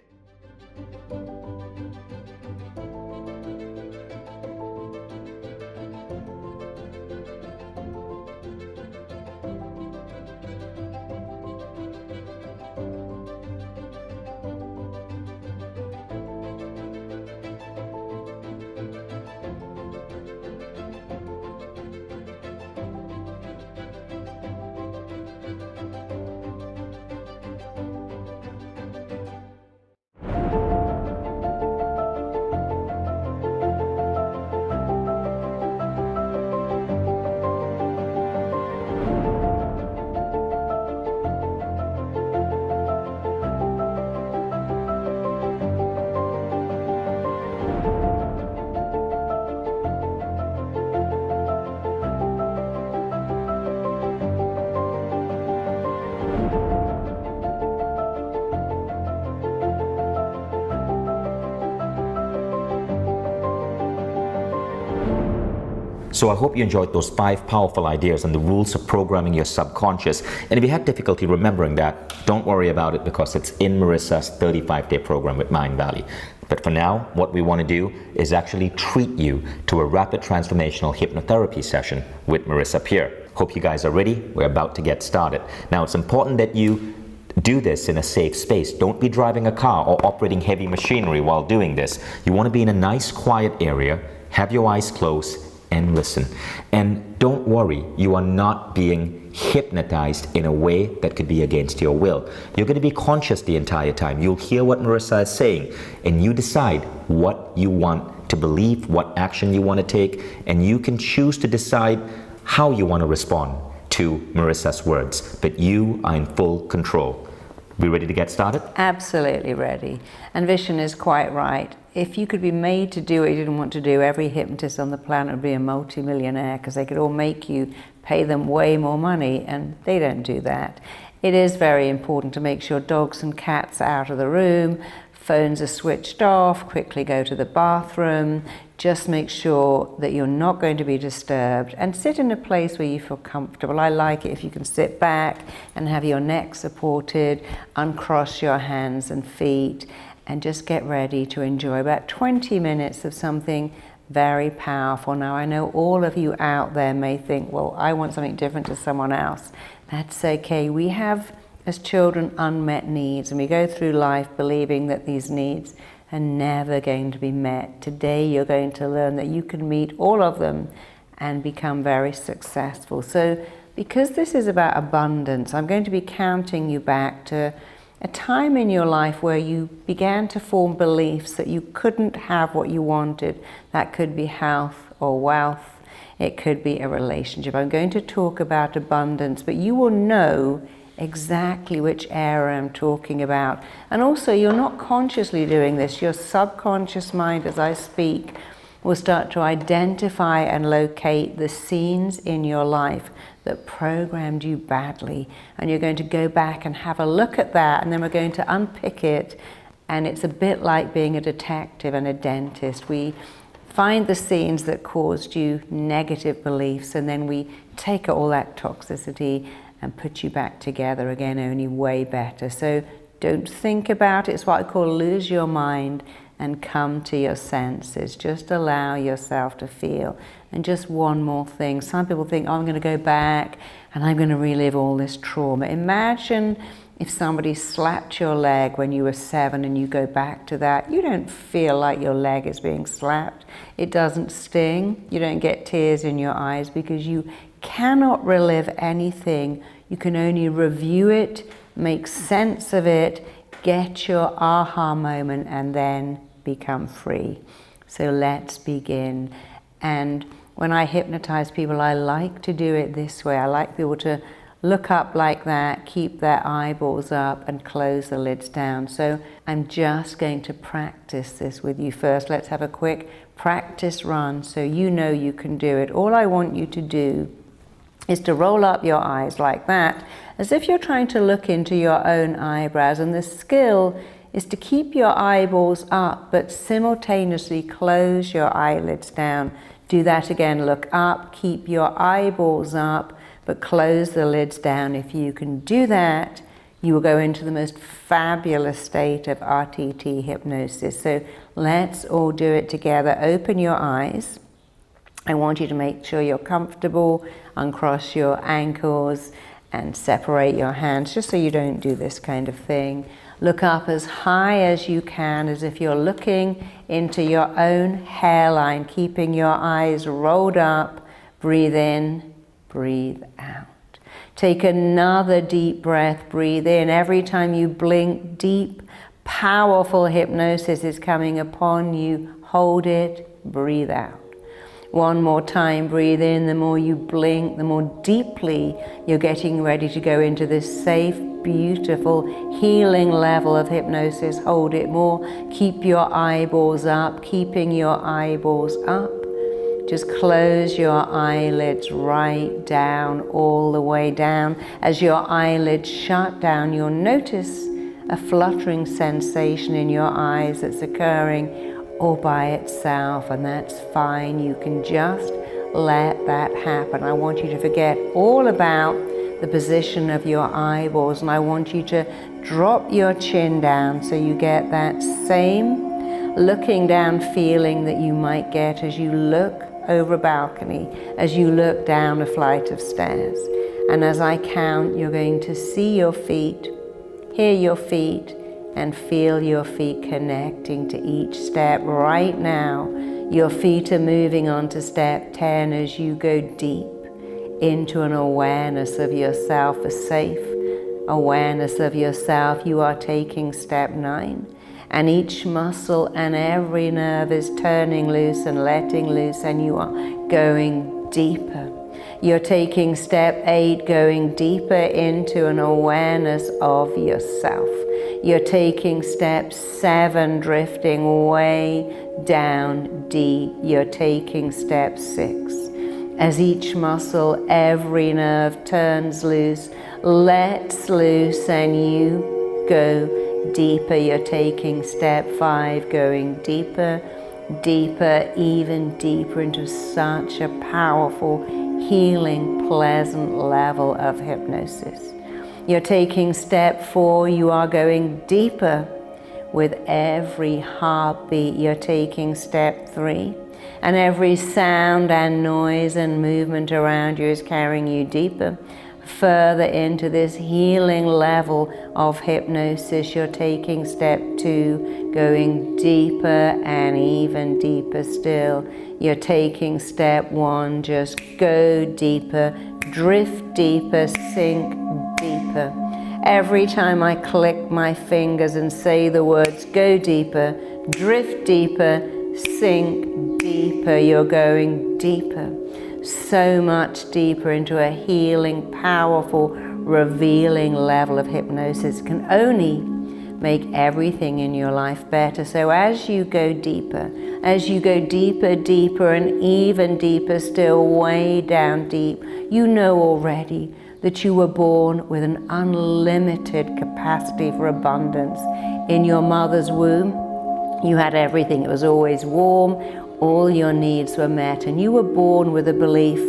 So I hope you enjoyed those 5 powerful ideas on the rules of programming your subconscious. And if you had difficulty remembering that, don't worry about it, because it's in Marissa's 35-day program with Mind Valley. But for now, what we want to do is actually treat you to a rapid transformational hypnotherapy session with Marissa Peer. Hope you guys are ready. We're about to get started. Now, it's important that you do this in a safe space. Don't be driving a car or operating heavy machinery while doing this. You want to be in a nice, quiet area, have your eyes closed, and listen. And don't worry, you are not being hypnotized in a way that could be against your will. You're going to be conscious the entire time. You'll hear what Marissa is saying, and you decide what you want to believe, what action you want to take, and you can choose to decide how you want to respond to Marissa's words. But you are in full control. We ready to get started? Absolutely ready. And Vishen is quite right. If you could be made to do what you didn't want to do, every hypnotist on the planet would be a multi-millionaire, because they could all make you pay them way more money, and they don't do that. It is very important to make sure dogs and cats are out of the room, phones are switched off, quickly go to the bathroom. Just make sure that you're not going to be disturbed, and sit in a place where you feel comfortable. I like it if you can sit back and have your neck supported, uncross your hands and feet, and just get ready to enjoy about 20 minutes of something very powerful. Now, I know all of you out there may think, well, I want something different to someone else. That's okay. We have, as children, unmet needs, and we go through life believing that these needs are never going to be met. Today, you're going to learn that you can meet all of them and become very successful. So, because this is about abundance, I'm going to be counting you back to a time in your life where you began to form beliefs that you couldn't have what you wanted. That could be health or wealth. It could be a relationship. I'm going to talk about abundance, but you will know exactly which area I'm talking about. And also, you're not consciously doing this. Your subconscious mind, as I speak, will start to identify and locate the scenes in your life that programmed you badly. And you're going to go back and have a look at that, and then we're going to unpick it. And it's a bit like being a detective and a dentist. We find the scenes that caused you negative beliefs, and then we take all that toxicity and put you back together again, only way better. So don't think about it. It's what I call lose your mind and come to your senses. Just allow yourself to feel. And just one more thing. Some people think, oh, I'm going to go back and I'm going to relive all this trauma. Imagine if somebody slapped your leg when you were 7 and you go back to that. You don't feel like your leg is being slapped. It doesn't sting. You don't get tears in your eyes because you cannot relive anything. You can only review it, make sense of it, get your aha moment, and then become free. So let's begin. And when I hypnotize people, I like to do it this way. I like people to look up like that, keep their eyeballs up, and close the lids down. So I'm just going to practice this with you first. Let's have a quick practice run so you know you can do it. All I want you to do is to roll up your eyes like that, as if you're trying to look into your own eyebrows. And the skill is to keep your eyeballs up, but simultaneously close your eyelids down. Do that again. Look up, keep your eyeballs up, but close the lids down. If you can do that, you will go into the most fabulous state of RTT hypnosis. So let's all do it together. Open your eyes. I want you to make sure you're comfortable, uncross your ankles and separate your hands, just so you don't do this kind of thing. Look up as high as you can, as if you're looking into your own hairline, keeping your eyes rolled up. Breathe in, breathe out. Take another deep breath, breathe in. Every time you blink, deep, powerful hypnosis is coming upon you. Hold it, breathe out. One more time, breathe in. The more you blink, the more deeply you're getting ready to go into this safe, beautiful, healing level of hypnosis. Hold it more. Keep your eyeballs up, keeping your eyeballs up. Just close your eyelids right down, all the way down. As your eyelids shut down, you'll notice a fluttering sensation in your eyes that's occurring all by itself, and that's fine. You can just let that happen. I want you to forget all about the position of your eyeballs, and I want you to drop your chin down so you get that same looking down feeling that you might get as you look over a balcony, as you look down a flight of stairs. And as I count, you're going to see your feet, hear your feet, and feel your feet connecting to each step. Right now, your feet are moving on to step 10 as you go deep into an awareness of yourself, a safe awareness of yourself. You are taking step 9, and each muscle and every nerve is turning loose and letting loose, and you are going deeper. You're taking step 8, going deeper into an awareness of yourself. You're taking step 7, drifting way down deep. You're taking step 6. As each muscle, every nerve turns loose, lets loose, and you go deeper. You're taking step 5, going deeper, deeper, even deeper into such a powerful, healing, pleasant level of hypnosis. You're taking step 4, you are going deeper with every heartbeat. You're taking step 3, and every sound and noise and movement around you is carrying you deeper, further into this healing level of hypnosis. You're taking step 2, going deeper and even deeper still. You're taking step 1, just go deeper, drift deeper, sink deeper. Every time I click my fingers and say the words go deeper, drift deeper, sink deeper, you're going deeper, so much deeper into a healing, powerful, revealing level of hypnosis. It can only make everything in your life better. So as you go deeper, deeper, and even deeper still, way down deep, you know already that you were born with an unlimited capacity for abundance. In your mother's womb, you had everything. It was always warm. All your needs were met. And you were born with a belief,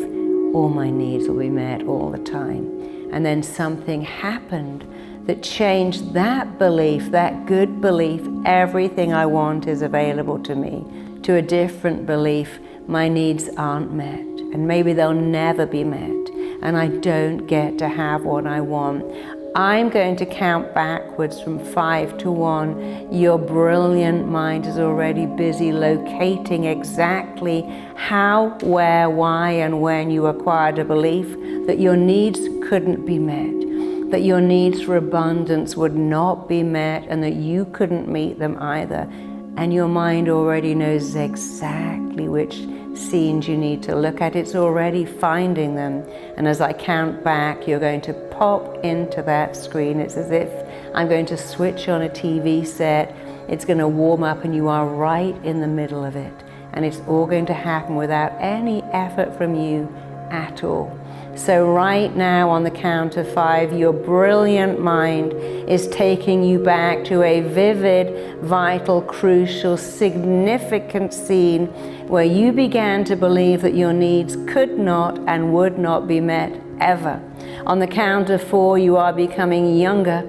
all my needs will be met all the time. And then something happened that changed that belief, that good belief, everything I want is available to me, to a different belief, my needs aren't met. And maybe they'll never be met. And I don't get to have what I want. I'm going to count backwards from 5 to 1. Your brilliant mind is already busy locating exactly how, where, why, and when you acquired a belief that your needs couldn't be met, that your needs for abundance would not be met, and that you couldn't meet them either. And your mind already knows exactly which scenes you need to look at. It's already finding them. And as I count back, you're going to pop into that screen. It's as if I'm going to switch on a TV set. It's going to warm up and you are right in the middle of it. And it's all going to happen without any effort from you at all. So right now, on the count of 5, your brilliant mind is taking you back to a vivid, vital, crucial, significant scene where you began to believe that your needs could not and would not be met ever. On the count of 4, you are becoming younger,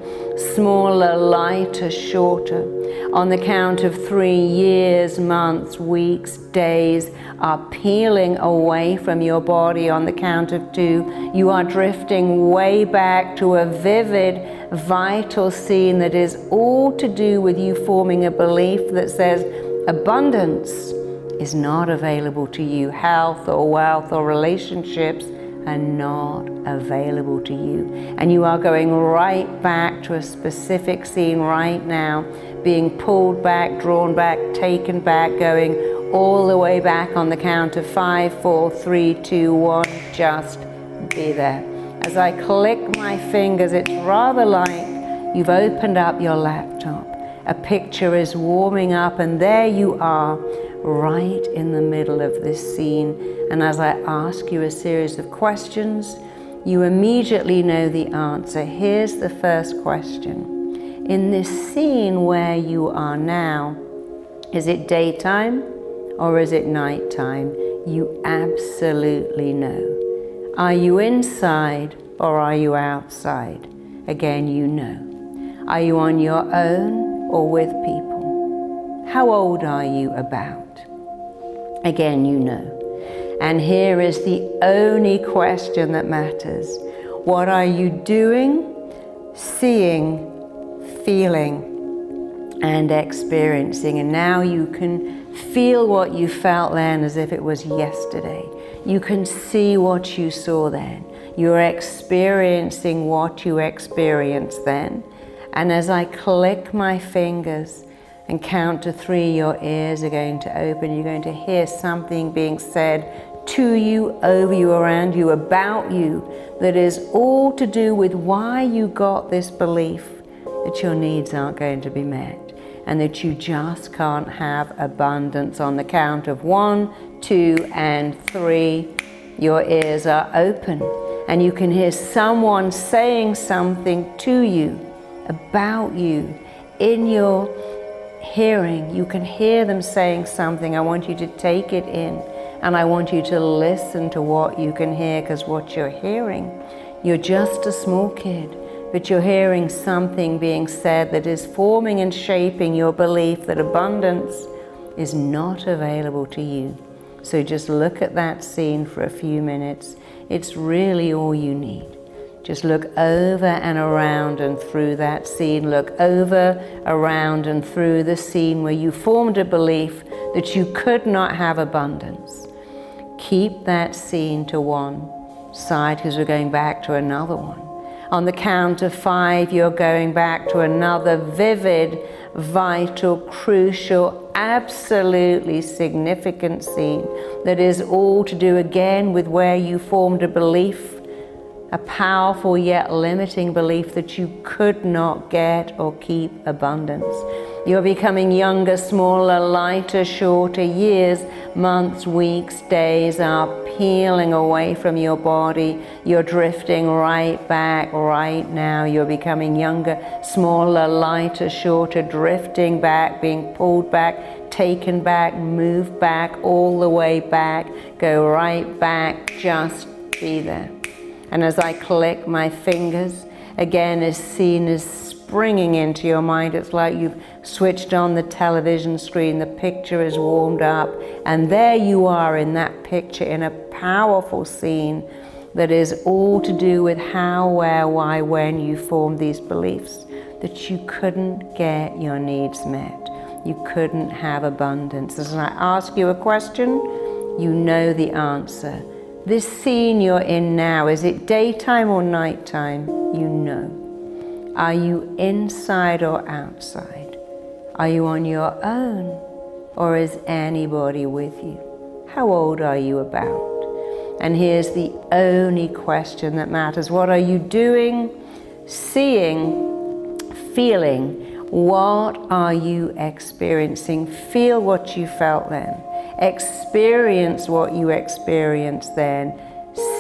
smaller, lighter, shorter. On the count of 3, years, months, weeks, days are peeling away from your body. On the count of 2, you are drifting way back to a vivid, vital scene that is all to do with you forming a belief that says abundance is not available to you. Health or wealth or relationships are not available to you. And you are going right back to a specific scene right now, being pulled back, drawn back, taken back, going all the way back on the count of 5, 4, 3, 2, 1, just be there. As I click my fingers, it's rather like you've opened up your laptop. A picture is warming up and there you are, right in the middle of this scene. And as I ask you a series of questions, you immediately know the answer. Here's the first question. In this scene where you are now, is it daytime or is it nighttime? You absolutely know. Are you inside or are you outside? Again, you know. Are you on your own or with people? How old are you about? Again, you know. And here is the only question that matters. What are you doing, seeing, feeling, and experiencing? And now you can feel what you felt then as if it was yesterday. You can see what you saw then. You're experiencing what you experienced then. And as I click my fingers and count to 3, your ears are going to open. You're going to hear something being said to you, over you, around you, about you, that is all to do with why you got this belief that your needs aren't going to be met and that you just can't have abundance. On the count of 1, 2, and 3, your ears are open and you can hear someone saying something to you, about you, in your hearing. You can hear them saying something. I want you to take it in. And I want you to listen to what you can hear, because what you're hearing, you're just a small kid, but you're hearing something being said that is forming and shaping your belief that abundance is not available to you. So just look at that scene for a few minutes. It's really all you need. Just look over and around and through that scene. Look over, around, and through the scene where you formed a belief that you could not have abundance. Keep that scene to one side because we're going back to another one. On the count of 5, you're going back to another vivid, vital, crucial, absolutely significant scene that is all to do again with where you formed a belief a powerful yet limiting belief that you could not get or keep abundance. You're becoming younger, smaller, lighter, shorter. Years, months, weeks, days are peeling away from your body. You're drifting right back right now. You're becoming younger, smaller, lighter, shorter, drifting back, being pulled back, taken back, moved back, all the way back. Go right back, just be there. And as I click my fingers, again is seen as springing into your mind. It's like you've switched on the television screen, the picture is warmed up, and there you are in that picture in a powerful scene that is all to do with how, where, why, when you formed these beliefs, that you couldn't get your needs met. You couldn't have abundance. As I ask you a question, you know the answer. This scene you're in now, is it daytime or nighttime? You know. Are you inside or outside? Are you on your own, or is anybody with you? How old are you about? And here's the only question that matters. What are you doing, seeing, feeling? What are you experiencing? Feel what you felt then. Experience what you experienced then.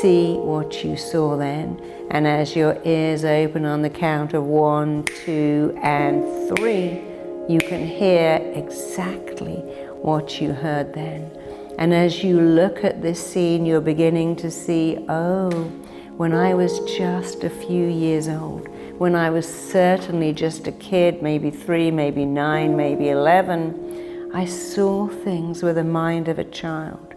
See what you saw then. And as your ears open on the count of 1, 2, and 3, you can hear exactly what you heard then. And as you look at this scene, you're beginning to see, oh, when I was just a few years old, when I was certainly just a kid, maybe 3, maybe 9, maybe 11, I saw things with the mind of a child.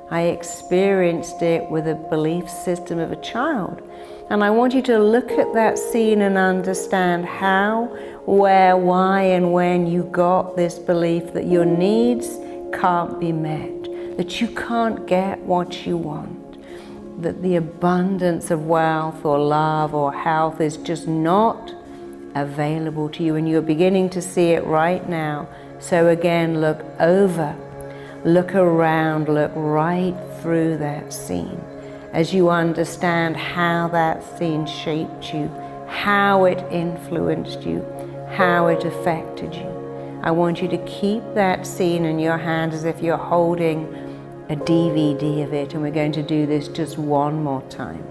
I experienced it with a belief system of a child. And I want you to look at that scene and understand how, where, why, and when you got this belief that your needs can't be met, that you can't get what you want, that the abundance of wealth or love or health is just not available to you, and you're beginning to see it right now. So again, look over, look around, look right through that scene as you understand how that scene shaped you, how it influenced you, how it affected you. I want you to keep that scene in your hand as if you're holding a DVD of it, and we're going to do this just one more time.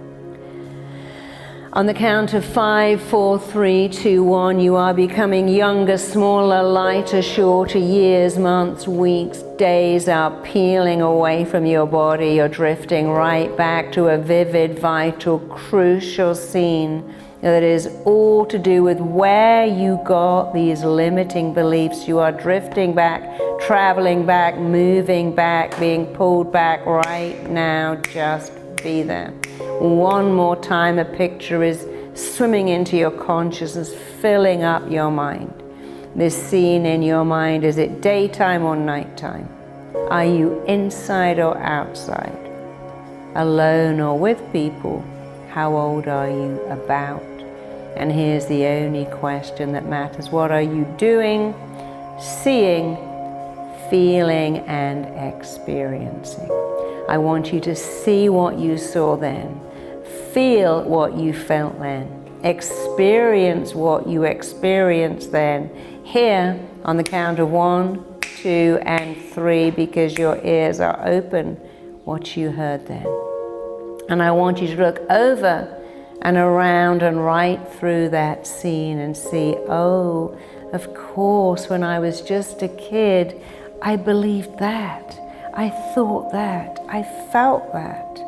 On the count of 5, 4, 3, 2, 1, you are becoming younger, smaller, lighter, shorter. Years, months, weeks, days are peeling away from your body. You're drifting right back to a vivid, vital, crucial scene that is all to do with where you got these limiting beliefs. You are drifting back, traveling back, moving back, being pulled back right now. Just be there. One more time, a picture is swimming into your consciousness, filling up your mind. This scene in your mind, is it daytime or nighttime? Are you inside or outside? Alone or with people? How old are you about? And here's the only question that matters. What are you doing, seeing, feeling, and experiencing? I want you to see what you saw then, feel what you felt then, experience what you experienced then. Here, on the count of 1, 2, and 3, because your ears are open, what you heard then. And I want you to look over and around and right through that scene and see, oh, of course, when I was just a kid, I believed that. I thought that, I felt that.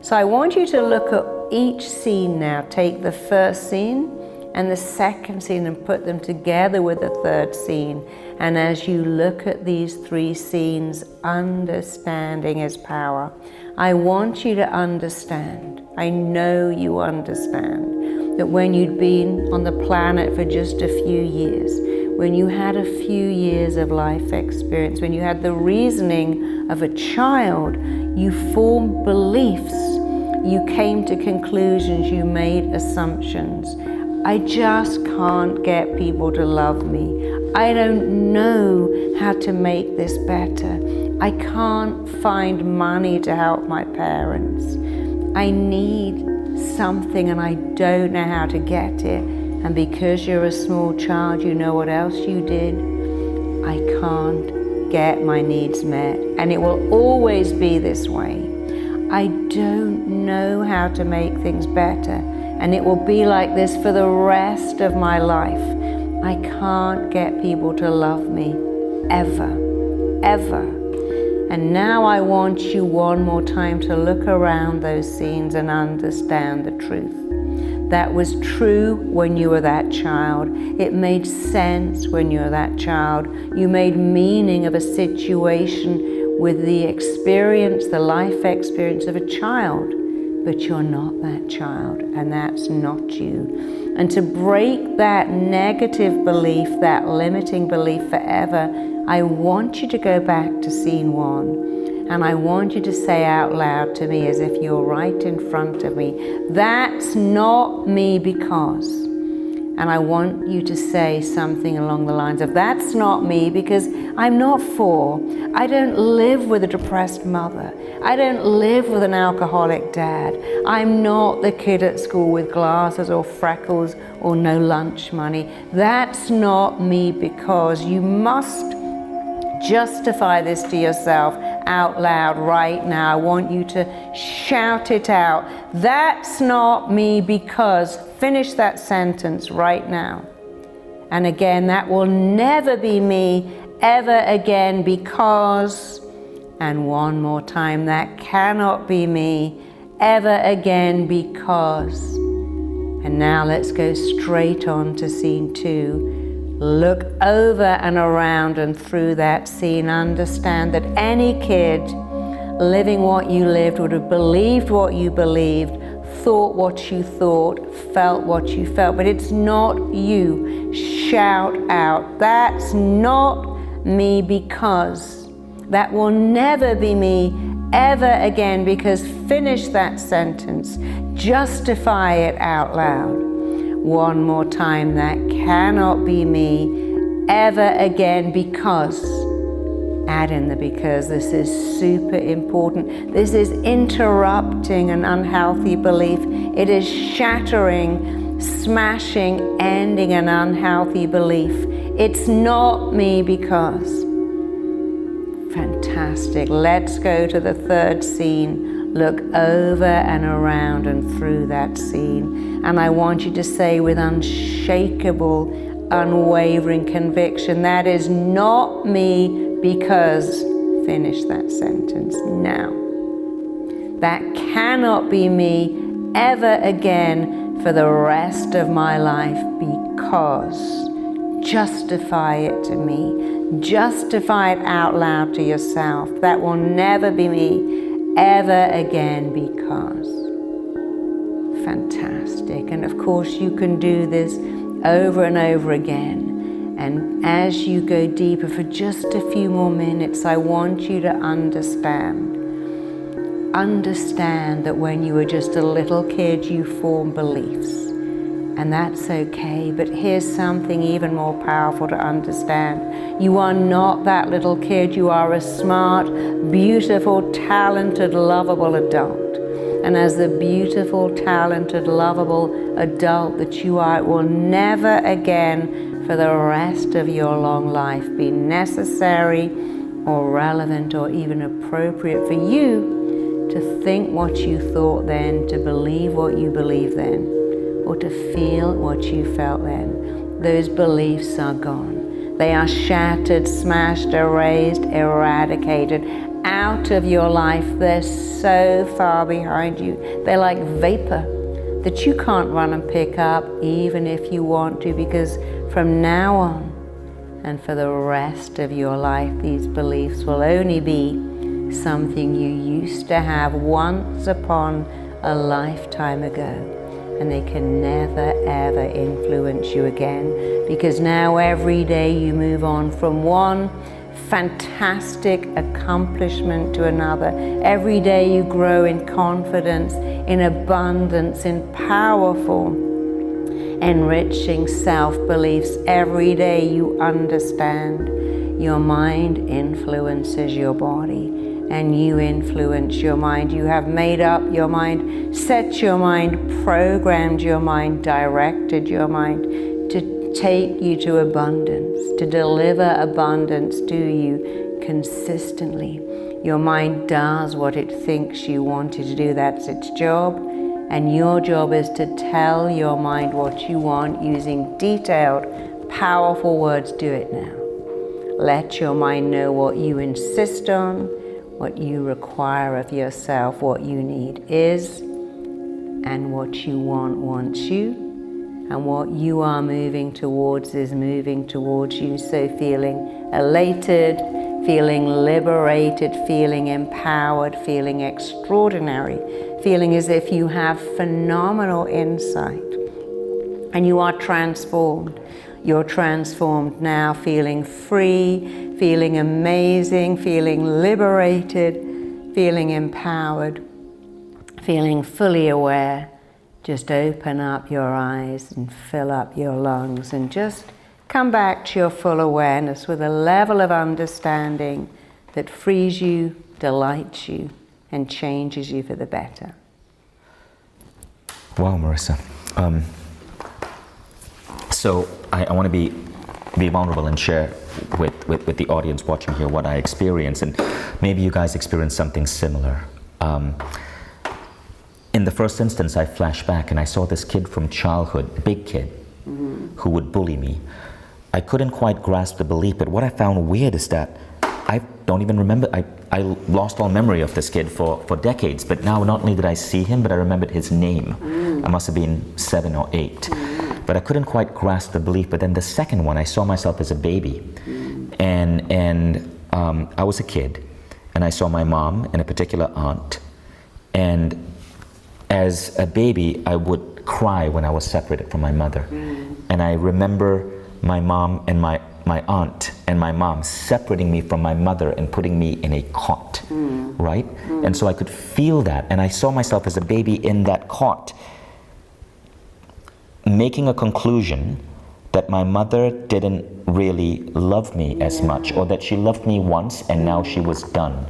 So I want you to look at each scene now. Take the first scene and the second scene and put them together with the third scene. And as you look at these 3 scenes, understanding is power. I want you to understand, I know you understand, that when you'd been on the planet for just a few years, when you had a few years of life experience, when you had the reasoning of a child, you formed beliefs, you came to conclusions, you made assumptions. I just can't get people to love me. I don't know how to make this better. I can't find money to help my parents. I need something and I don't know how to get it. And because you're a small child, you know what else you did? I can't get my needs met. And it will always be this way. I don't know how to make things better. And it will be like this for the rest of my life. I can't get people to love me, ever, ever. And now I want you one more time to look around those scenes and understand the truth. That was true when you were that child. It made sense when you were that child. You made meaning of a situation with the experience, the life experience of a child. But you're not that child, and that's not you. And to break that negative belief, that limiting belief forever, I want you to go back to scene 1. And I want you to say out loud to me, as if you're right in front of me, that's not me because. And I want you to say something along the lines of, that's not me because I'm not 4. I don't live with a depressed mother. I don't live with an alcoholic dad. I'm not the kid at school with glasses or freckles or no lunch money. That's not me because. You must justify this to yourself out loud right now. I want you to shout it out. That's not me because. Finish that sentence right now. And again, that will never be me ever again because. And one more time, that cannot be me ever again because. And now let's go straight on to scene 2. Look over and around and through that scene. Understand that any kid living what you lived would have believed what you believed, thought what you thought, felt what you felt, but it's not you. Shout out, that's not me because. That will never be me ever again because. Finish that sentence. Justify it out loud. One more time, that cannot be me ever again because. Add in the because. This is super important. This is interrupting an unhealthy belief. It is shattering, smashing, ending an unhealthy belief. It's not me because. Fantastic. Let's go to the 3rd scene. Look over and around and through that scene. And I want you to say with unshakable, unwavering conviction, that is not me because. Finish that sentence now. That cannot be me ever again for the rest of my life because. Justify it to me. Justify it out loud to yourself. That will never be me ever again because. Fantastic. And of course you can do this over and over again. And as you go deeper for just a few more minutes, I want you to understand that when you were just a little kid, you formed beliefs. And that's okay, but here's something even more powerful to understand. You are not that little kid. You are a smart, beautiful, talented, lovable adult. And as the beautiful, talented, lovable adult that you are, it will never again for the rest of your long life be necessary or relevant or even appropriate for you to think what you thought then, to believe what you believe then, or to feel what you felt then. Those beliefs are gone. They are shattered, smashed, erased, eradicated out of your life. They're so far behind you. They're like vapor that you can't run and pick up even if you want to, because from now on and for the rest of your life, these beliefs will only be something you used to have once upon a lifetime ago. And they can never ever influence you again, because now every day you move on from one fantastic accomplishment to another. Every day you grow in confidence, in abundance, in powerful, enriching self-beliefs. Every day you understand your mind influences your body. and you influence your mind. You have made up your mind, set your mind, programmed your mind, directed your mind to take you to abundance, to deliver abundance to you consistently. Your mind does what it thinks you want it to do. That's its job. And your job is to tell your mind what you want using detailed, powerful words. Do it now. Let your mind know what you insist on, what you require of yourself, what you need is, and what you want wants you, and what you are moving towards is moving towards you. So feeling elated, feeling liberated, feeling empowered, feeling extraordinary, feeling as if you have phenomenal insight and you are transformed. You're transformed now, feeling free, feeling amazing, feeling liberated, feeling empowered, feeling fully aware. Just open up your eyes and fill up your lungs and just come back to your full awareness with a level of understanding that frees you, delights you, and changes you for the better. Wow, Marissa. So I want to be vulnerable and share with the audience watching here what I experienced, and maybe you guys experienced something similar. In the first instance, I flashed back and I saw this kid from childhood, a big kid, who would bully me. I couldn't quite grasp the belief, but what I found weird is that I don't even remember, I lost all memory of this kid for decades, but now not only did I see him, but I remembered his name. I must have been 7 or 8. But I couldn't quite grasp the belief. But then the second one, I saw myself as a baby. And I was a kid, and I saw my mom and a particular aunt. And as a baby, I would cry when I was separated from my mother. And I remember my mom and my aunt and my mom separating me from my mother and putting me in a cot, right? And so I could feel that, and I saw myself as a baby in that cot, making a conclusion that my mother didn't really love me as much, or that she loved me once and now she was done.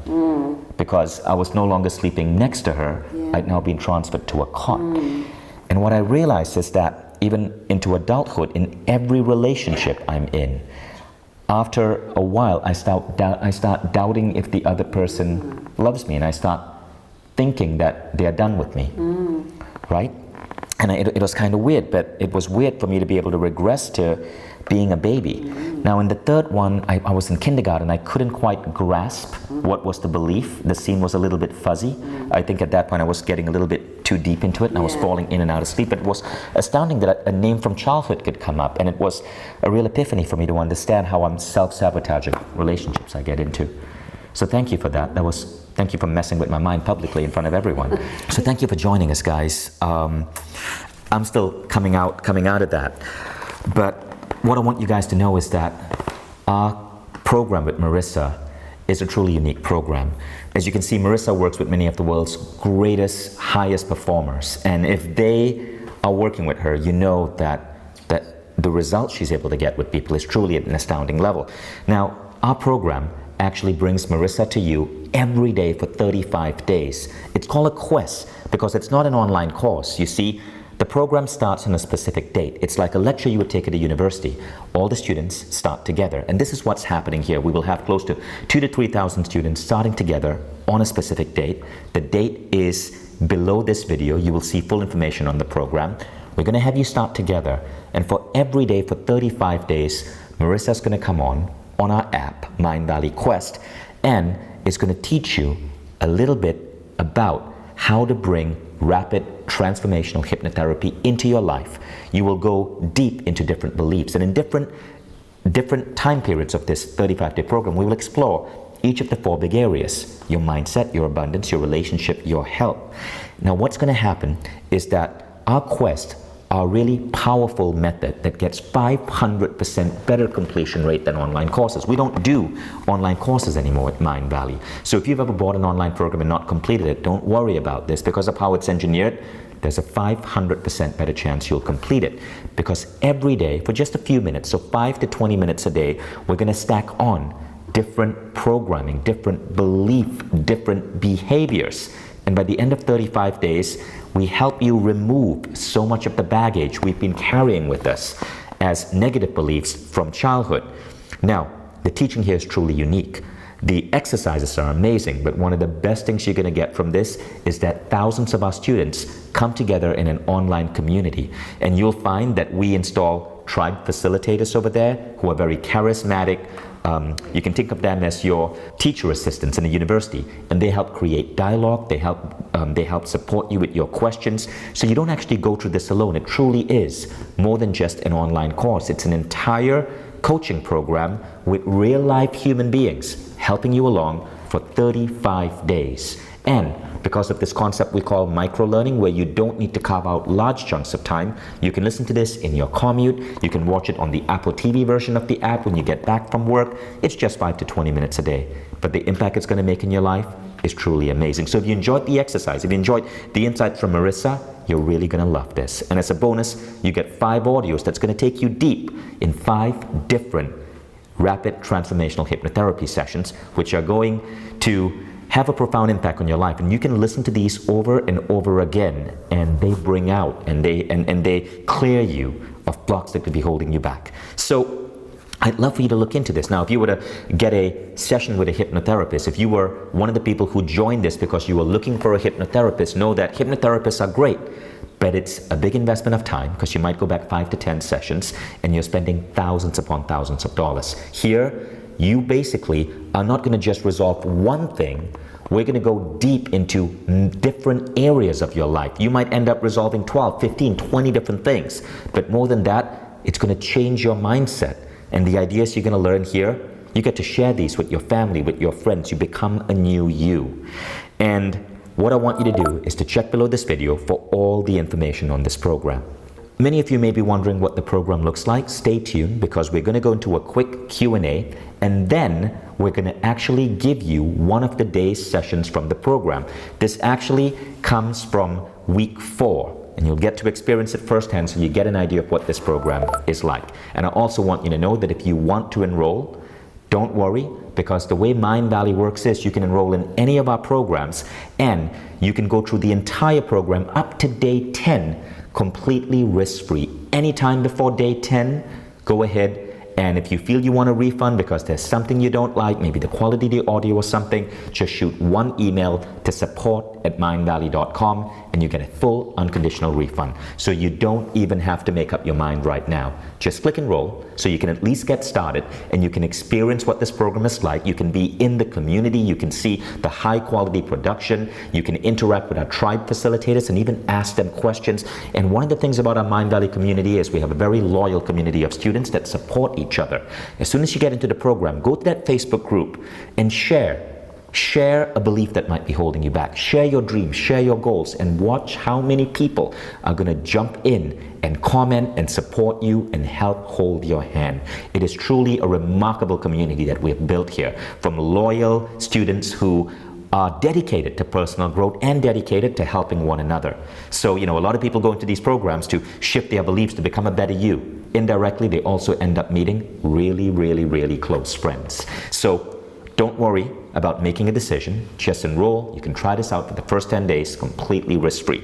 Because I was no longer sleeping next to her, I'd now been transferred to a cot. And what I realized is that even into adulthood, in every relationship I'm in, after a while I start doubting if the other person loves me, and I start thinking that they're done with me, right? And it was kind of weird, but it was weird for me to be able to regress to being a baby. Now in the third one, I was in kindergarten. I couldn't quite grasp what was the belief. The scene was a little bit fuzzy. I think at that point I was getting a little bit too deep into it, and I was falling in and out of sleep. But it was astounding that a name from childhood could come up, and it was a real epiphany for me to understand how I'm self-sabotaging relationships I get into. So thank you for that. Thank you for messing with my mind publicly in front of everyone. So thank you for joining us, guys. I'm still coming out of that. But what I want you guys to know is that our program with Marissa is a truly unique program. As you can see, Marissa works with many of the world's greatest, highest performers. And if they are working with her, you know that the results she's able to get with people is truly at an astounding level. Now, our program actually brings Marissa to you every day for 35 days. It's called a quest because it's not an online course. You see, the program starts on a specific date. It's like a lecture you would take at a university. All the students start together. And this is what's happening here. We will have close to 2,000 to 3,000 students starting together on a specific date. The date is below this video. You will see full information on the program. We're going to have you start together. And for every day for 35 days, Marissa's going to come on our app, Mind Valley Quest, and it's going to teach you a little bit about how to bring rapid transformational hypnotherapy into your life. You will go deep into different beliefs, and in different time periods of this 35-day program, we will explore each of the 4 big areas: your mindset, your abundance, your relationship, your health. Now, what's going to happen is that our quest, a really powerful method that gets 500% better completion rate than online courses. We don't do online courses anymore at Mind Valley. So if you've ever bought an online program and not completed it, don't worry about this. Because of how it's engineered, there's a 500% better chance you'll complete it. Because every day, for just a few minutes, so 5 to 20 minutes a day, we're going to stack on different programming, different belief, different behaviors. And by the end of 35 days, we help you remove so much of the baggage we've been carrying with us as negative beliefs from childhood. Now, the teaching here is truly unique. The exercises are amazing, but one of the best things you're going to get from this is that thousands of our students come together in an online community. And you'll find that we install tribe facilitators over there who are very charismatic. You can think of them as your teacher assistants in a university, and they help create dialogue, they help support you with your questions, so you don't actually go through this alone. It truly is more than just an online course. It's an entire coaching program with real-life human beings helping you along for 35 days. And because of this concept we call micro-learning, where you don't need to carve out large chunks of time, you can listen to this in your commute, you can watch it on the Apple TV version of the app when you get back from work. It's just 5 to 20 minutes a day. But the impact it's going to make in your life is truly amazing. So if you enjoyed the exercise, if you enjoyed the insights from Marissa, you're really going to love this. And as a bonus, you get 5 audios that's going to take you deep in 5 different rapid transformational hypnotherapy sessions, which are going to have a profound impact on your life. And you can listen to these over and over again, and they bring out and they clear you of blocks that could be holding you back. So I'd love for you to look into this. Now, if you were to get a session with a hypnotherapist, if you were one of the people who joined this because you were looking for a hypnotherapist, know that hypnotherapists are great, but it's a big investment of time because you might go back 5 to 10 sessions and you're spending thousands upon thousands of dollars. Here, you basically are not going to just resolve one thing. We're going to go deep into different areas of your life. You might end up resolving 12, 15, 20 different things. But more than that, it's going to change your mindset. And the ideas you're going to learn here, you get to share these with your family, with your friends. You become a new you. And what I want you to do is to check below this video for all the information on this program. Many of you may be wondering what the program looks like. Stay tuned because we're going to go into a quick Q&A, and then we're going to actually give you one of the day's sessions from the program. This actually comes from week 4, and you'll get to experience it firsthand so you get an idea of what this program is like. And I also want you to know that if you want to enroll, don't worry, because the way Mind Valley works is you can enroll in any of our programs and you can go through the entire program up to day 10 completely risk-free. Anytime before day 10, go ahead, and if you feel you want a refund because there's something you don't like, maybe the quality of the audio or something, just shoot one email to support@mindvalley.com and you get a full unconditional refund. So you don't even have to make up your mind right now. Just click enroll so you can at least get started and you can experience what this program is like. You can be in the community, you can see the high quality production, you can interact with our tribe facilitators and even ask them questions. And one of the things about our Mind Valley community is we have a very loyal community of students that support each other. As soon as you get into the program, go to that Facebook group and share a belief that might be holding you back. Share your dreams, share your goals, and watch how many people are going to jump in and comment and support you and help hold your hand. It is truly a remarkable community that we have built here, from loyal students who are dedicated to personal growth and dedicated to helping one another. So, a lot of people go into these programs to shift their beliefs to become a better you. Indirectly, they also end up meeting really, really, really close friends. So don't worry about making a decision. Just enroll. You can try this out for the first 10 days completely risk-free.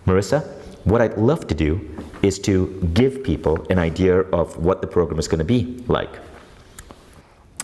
Marissa, what I'd love to do is to give people an idea of what the program is going to be like.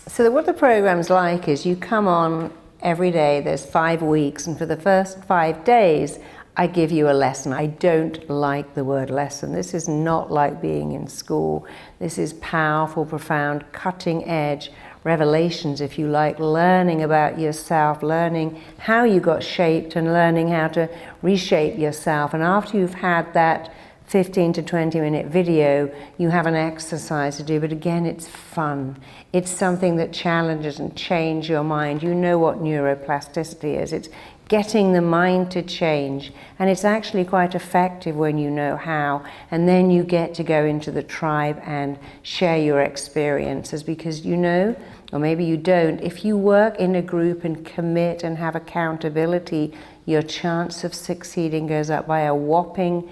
So what the program's like is you come on every day, there's 5 weeks, and for the first 5 days, I give you a lesson. I don't like the word lesson. This is not like being in school. This is powerful, profound, cutting edge revelations, if you like, learning about yourself, learning how you got shaped and learning how to reshape yourself. And after you've had that 15 to 20 minute video, you have an exercise to do, but again, it's fun. It's something that challenges and changes your mind. You know what neuroplasticity is. It's getting the mind to change, and it's actually quite effective when you know how, and then you get to go into the tribe and share your experiences, because or maybe you don't, if you work in a group and commit and have accountability, your chance of succeeding goes up by a whopping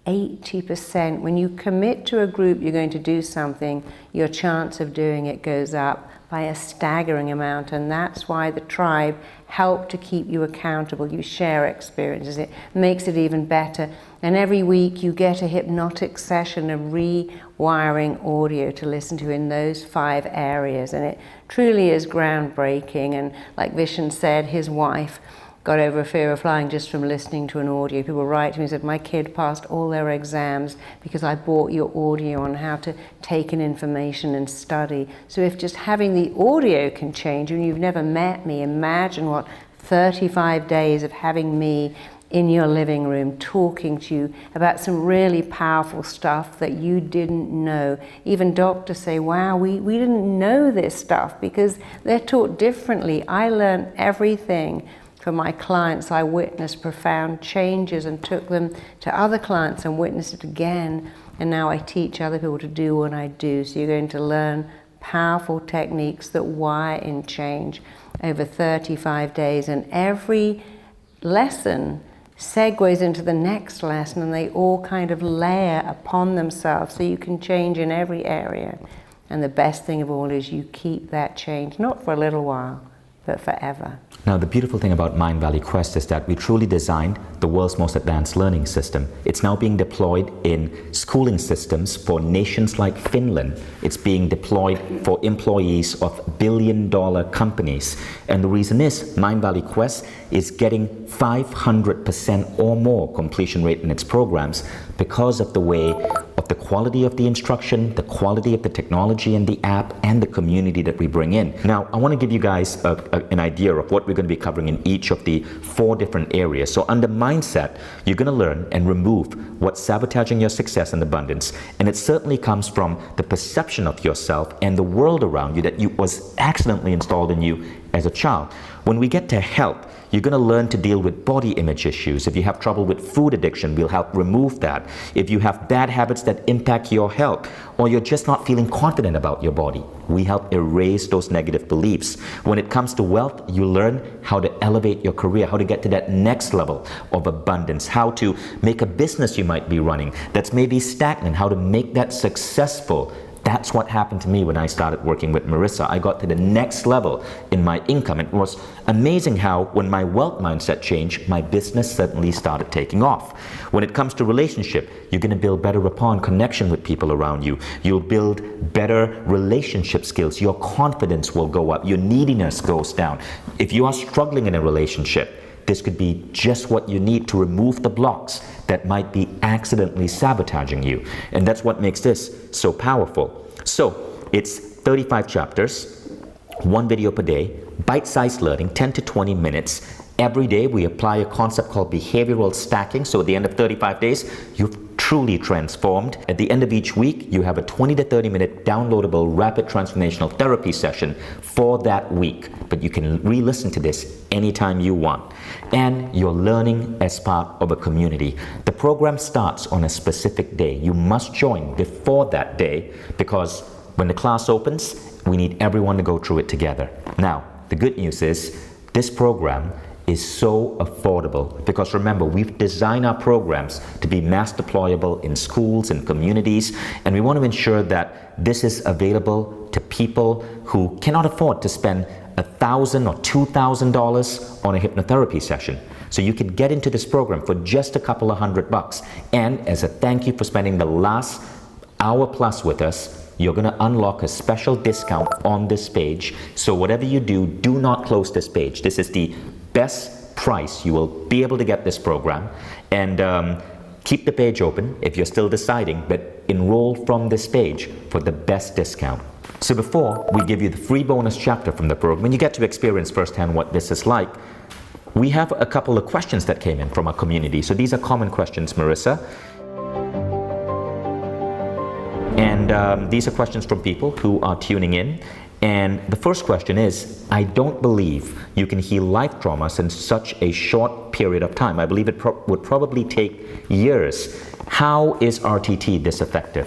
80%. When you commit to a group, you're going to do something, your chance of doing it goes up by a staggering amount, and that's why the tribe help to keep you accountable. You share experiences, it makes it even better. And every week you get a hypnotic session of rewiring audio to listen to in those 5 areas, and it truly is groundbreaking. And like Vishen said, his wife got over a fear of flying just from listening to an audio. People write to me and said, my kid passed all their exams because I bought your audio on how to take in information and study. So if just having the audio can change you, and you've never met me, imagine what 35 days of having me in your living room talking to you about some really powerful stuff that you didn't know. Even doctors say, wow, we didn't know this stuff because they're taught differently. I learned everything from my clients. I witnessed profound changes and took them to other clients and witnessed it again. And now I teach other people to do what I do. So you're going to learn powerful techniques that wire in change over 35 days. And every lesson segues into the next lesson, and they all kind of layer upon themselves so you can change in every area. And the best thing of all is you keep that change, not for a little while, but forever. Now, the beautiful thing about Mind Valley Quest is that we truly designed the world's most advanced learning system. It's now being deployed in schooling systems for nations like Finland. It's being deployed for employees of billion-dollar companies. And the reason is Mind Valley Quest is getting 500% or more completion rate in its programs because of the way of the quality of the instruction, the quality of the technology and the app, and the community that we bring in. Now, I want to give you guys an idea of what we're going to be covering in each of the 4 different areas. So under mindset, you're going to learn and remove what's sabotaging your success and abundance. And it certainly comes from the perception of yourself and the world around you that was accidentally installed in you as a child. When we get to health, you're going to learn to deal with body image issues. If you have trouble with food addiction, we'll help remove that. If you have bad habits that impact your health, or you're just not feeling confident about your body, we help erase those negative beliefs. When it comes to wealth, you learn how to elevate your career, how to get to that next level of abundance, how to make a business you might be running that's maybe stagnant, how to make that successful. That's what happened to me when I started working with Marissa. I got to the next level in my income. It was amazing how when my wealth mindset changed, my business suddenly started taking off. When it comes to relationship, you're going to build better rapport and connection with people around you. You'll build better relationship skills. Your confidence will go up. Your neediness goes down. If you are struggling in a relationship, this could be just what you need to remove the blocks that might be accidentally sabotaging you. And that's what makes this so powerful. So it's 35 chapters, 1 video per day, bite-sized learning, 10 to 20 minutes. Every day we apply a concept called behavioral stacking. So at the end of 35 days, you've truly transformed. At the end of each week, you have a 20 to 30 minute downloadable rapid transformational therapy session for that week. But you can re-listen to this anytime you want. And you're learning as part of a community. The program starts on a specific day. You must join before that day because when the class opens, we need everyone to go through it together. Now, the good news is this program is so affordable because remember, we've designed our programs to be mass deployable in schools and communities, and we want to ensure that this is available to people who cannot afford to spend $1,000 or $2,000 on a hypnotherapy session. So you could get into this program for just a couple of $100. And as a thank you for spending the last hour plus with us, you're going to unlock a special discount on this page. So whatever you do, do not close this page. This is the best price you will be able to get this program. And keep the page open if you're still deciding, but enroll from this page for the best discount. So before we give you the free bonus chapter from the program, and you get to experience firsthand what this is like, we have a couple of questions that came in from our community. So these are common questions, Marissa. And these are questions from people who are tuning in. And the first question is, I don't believe you can heal life traumas in such a short period of time. I believe it would probably take years. How is RTT this effective?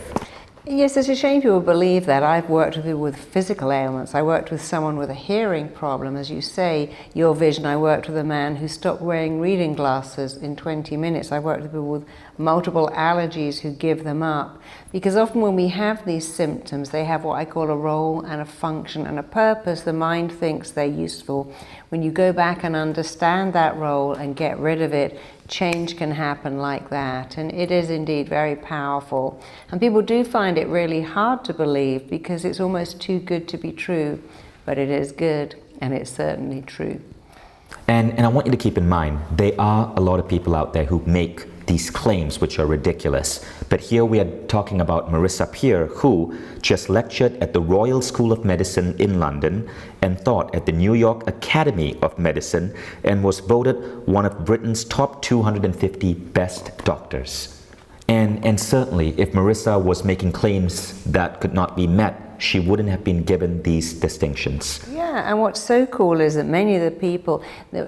Yes, it's a shame people believe that. I've worked with people with physical ailments. I worked with someone with a hearing problem, as you say, your vision. I worked with a man who stopped wearing reading glasses in 20 minutes. I worked with people with multiple allergies who give them up. Because often when we have these symptoms, they have what I call a role and a function and a purpose. The mind thinks they're useful. When you go back and understand that role and get rid of it, change can happen like that, and it is indeed very powerful. And people do find it really hard to believe because it's almost too good to be true, but it is good, and it's certainly true. And I want you to keep in mind, there are a lot of people out there who make these claims which are ridiculous. But here we are talking about Marissa Peer, who just lectured at the Royal School of Medicine in London and taught at the New York Academy of Medicine and was voted one of Britain's top 250 best doctors. And certainly, if Marissa was making claims that could not be met, she wouldn't have been given these distinctions. Yeah, and what's so cool is that many of the people,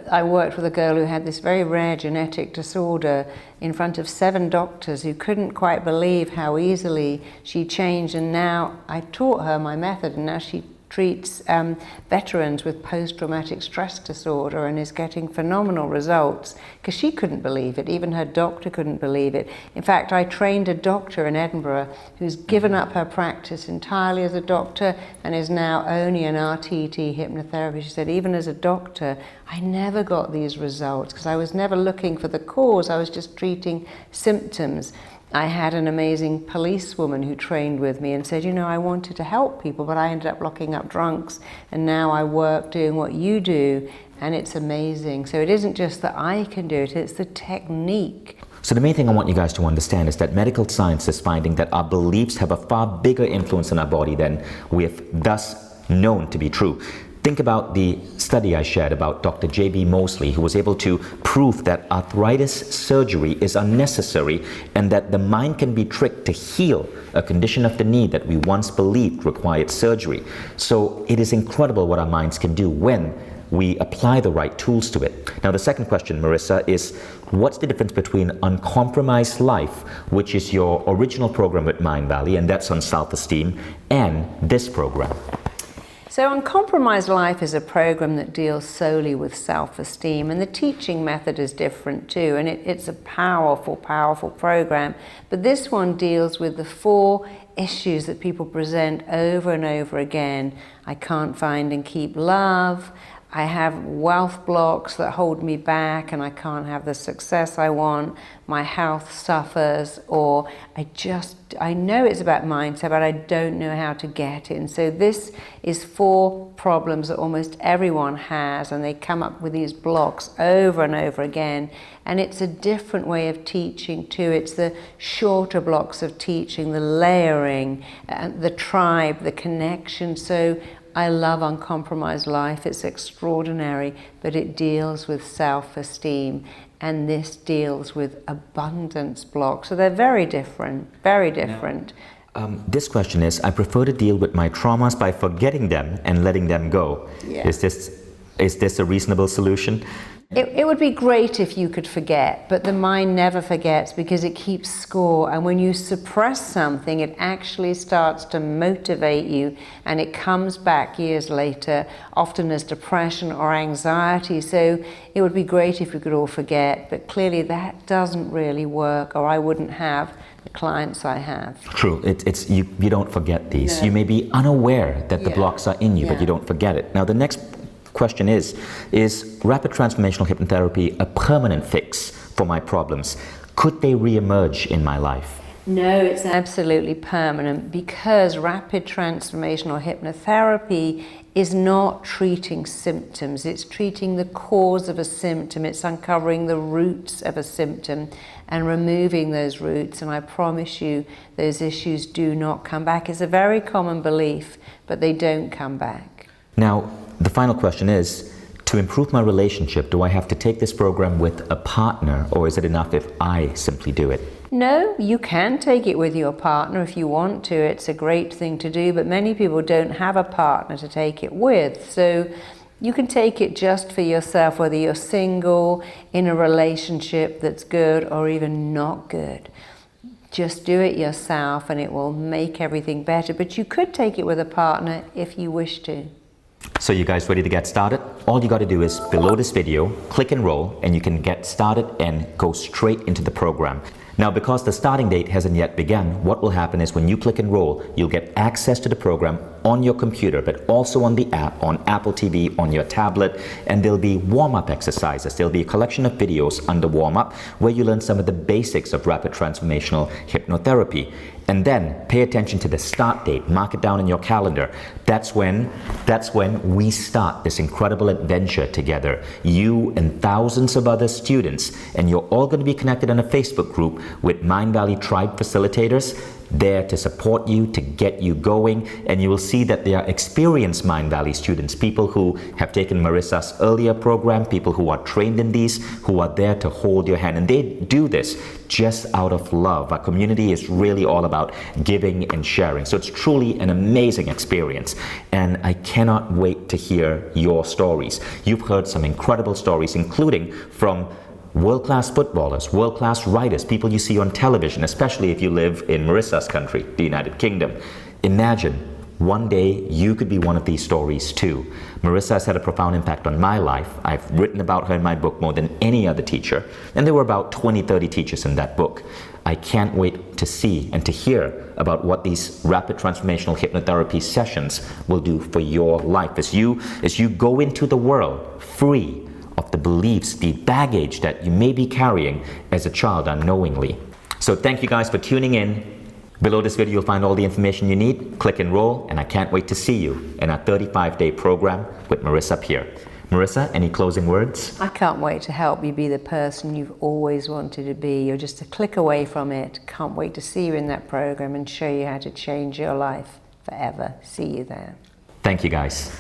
I worked with a girl who had this very rare genetic disorder in front of 7 doctors who couldn't quite believe how easily she changed, and now I taught her my method, and now she treats veterans with post-traumatic stress disorder and is getting phenomenal results because she couldn't believe it. Even her doctor couldn't believe it. In fact, I trained a doctor in Edinburgh who's given up her practice entirely as a doctor and is now only an RTT hypnotherapy. She said, even as a doctor, I never got these results because I was never looking for the cause. I was just treating symptoms. I had an amazing policewoman who trained with me and said, you know, I wanted to help people, but I ended up locking up drunks, and now I work doing what you do, and it's amazing. So it isn't just that I can do it, it's the technique. So the main thing I want you guys to understand is that medical science is finding that our beliefs have a far bigger influence on our body than we have thus known to be true. Think about the study I shared about Dr. J.B. Moseley, who was able to prove that arthritis surgery is unnecessary and that the mind can be tricked to heal a condition of the knee that we once believed required surgery. So it is incredible what our minds can do when we apply the right tools to it. Now, the second question, Marissa, is what's the difference between Uncompromised Life, which is your original program at Mind Valley, and that's on self-esteem, and this program? So Uncompromised Life is a program that deals solely with self-esteem, and the teaching method is different too, and it's a powerful, powerful program. But this one deals with the 4 issues that people present over and over again. I can't find and keep love. I have wealth blocks that hold me back and I can't have the success I want. My health suffers, or I know it's about mindset, but I don't know how to get it. And so this is 4 problems that almost everyone has, and they come up with these blocks over and over again. And it's a different way of teaching too. It's the shorter blocks of teaching, the layering, the tribe, the connection. So I love Uncompromised Life. It's extraordinary, but it deals with self-esteem, and this deals with abundance blocks. So they're very different, very different. Now, this question is, I prefer to deal with my traumas by forgetting them and letting them go. Yeah. Is this a reasonable solution? It would be great if you could forget, but the mind never forgets because it keeps score. And when you suppress something, it actually starts to motivate you, and it comes back years later, often as depression or anxiety. So it would be great if we could all forget, but clearly that doesn't really work, or I wouldn't have the clients I have. True. You don't forget these. No. You may be unaware that the blocks are in you, but you don't forget it. Now, the next question is rapid transformational hypnotherapy a permanent fix for my problems? Could they re-emerge in my life? No, it's absolutely permanent, because rapid transformational hypnotherapy is not treating symptoms. It's treating the cause of a symptom. It's uncovering the roots of a symptom and removing those roots. And I promise you, those issues do not come back. It's a very common belief, but they don't come back. Now, the final question is, to improve my relationship, do I have to take this program with a partner, or is it enough if I simply do it? No, you can take it with your partner if you want to. It's a great thing to do, but many people don't have a partner to take it with. So you can take it just for yourself, whether you're single, in a relationship that's good, or even not good. just do it yourself and it will make everything better. But you could take it with a partner if you wish to. So you guys ready to get started? All you got to do is below this video, click enroll, and you can get started and go straight into the program. Now, because the starting date hasn't yet begun, what will happen is when you click enroll, you'll get access to the program on your computer, but also on the app, on Apple TV, on your tablet, and there'll be warm-up exercises. There'll be a collection of videos under warm-up where you learn some of the basics of rapid transformational hypnotherapy. And then pay attention to the start date, mark it down in your calendar. That's when we start this incredible adventure together, you and thousands of other students, and you're all going to be connected in a Facebook group with Mind Valley Tribe facilitators there to support you, to get you going. And you will see that they are experienced Mind Valley students, people who have taken Marissa's earlier program, people who are trained in these, who are there to hold your hand. And they do this just out of love. Our community is really all about giving and sharing. So it's truly an amazing experience. And I cannot wait to hear your stories. You've heard some incredible stories, including from world-class footballers, world-class writers, people you see on television, especially if you live in Marissa's country, the United Kingdom. Imagine one day you could be one of these stories too. Marissa has had a profound impact on my life. I've written about her in my book more than any other teacher, and there were about 20, 30 teachers in that book. I can't wait to see and to hear about what these rapid transformational hypnotherapy sessions will do for your life as you go into the world free of the beliefs, the baggage that you may be carrying as a child unknowingly. So thank you guys for tuning in. Below this video, you'll find all the information you need. Click enroll, and I can't wait to see you in our 35-day program with Marissa Peer. Marissa, any closing words? I can't wait to help you be the person you've always wanted to be. You're just a click away from it. Can't wait to see you in that program and show you how to change your life forever. See you there. Thank you, guys.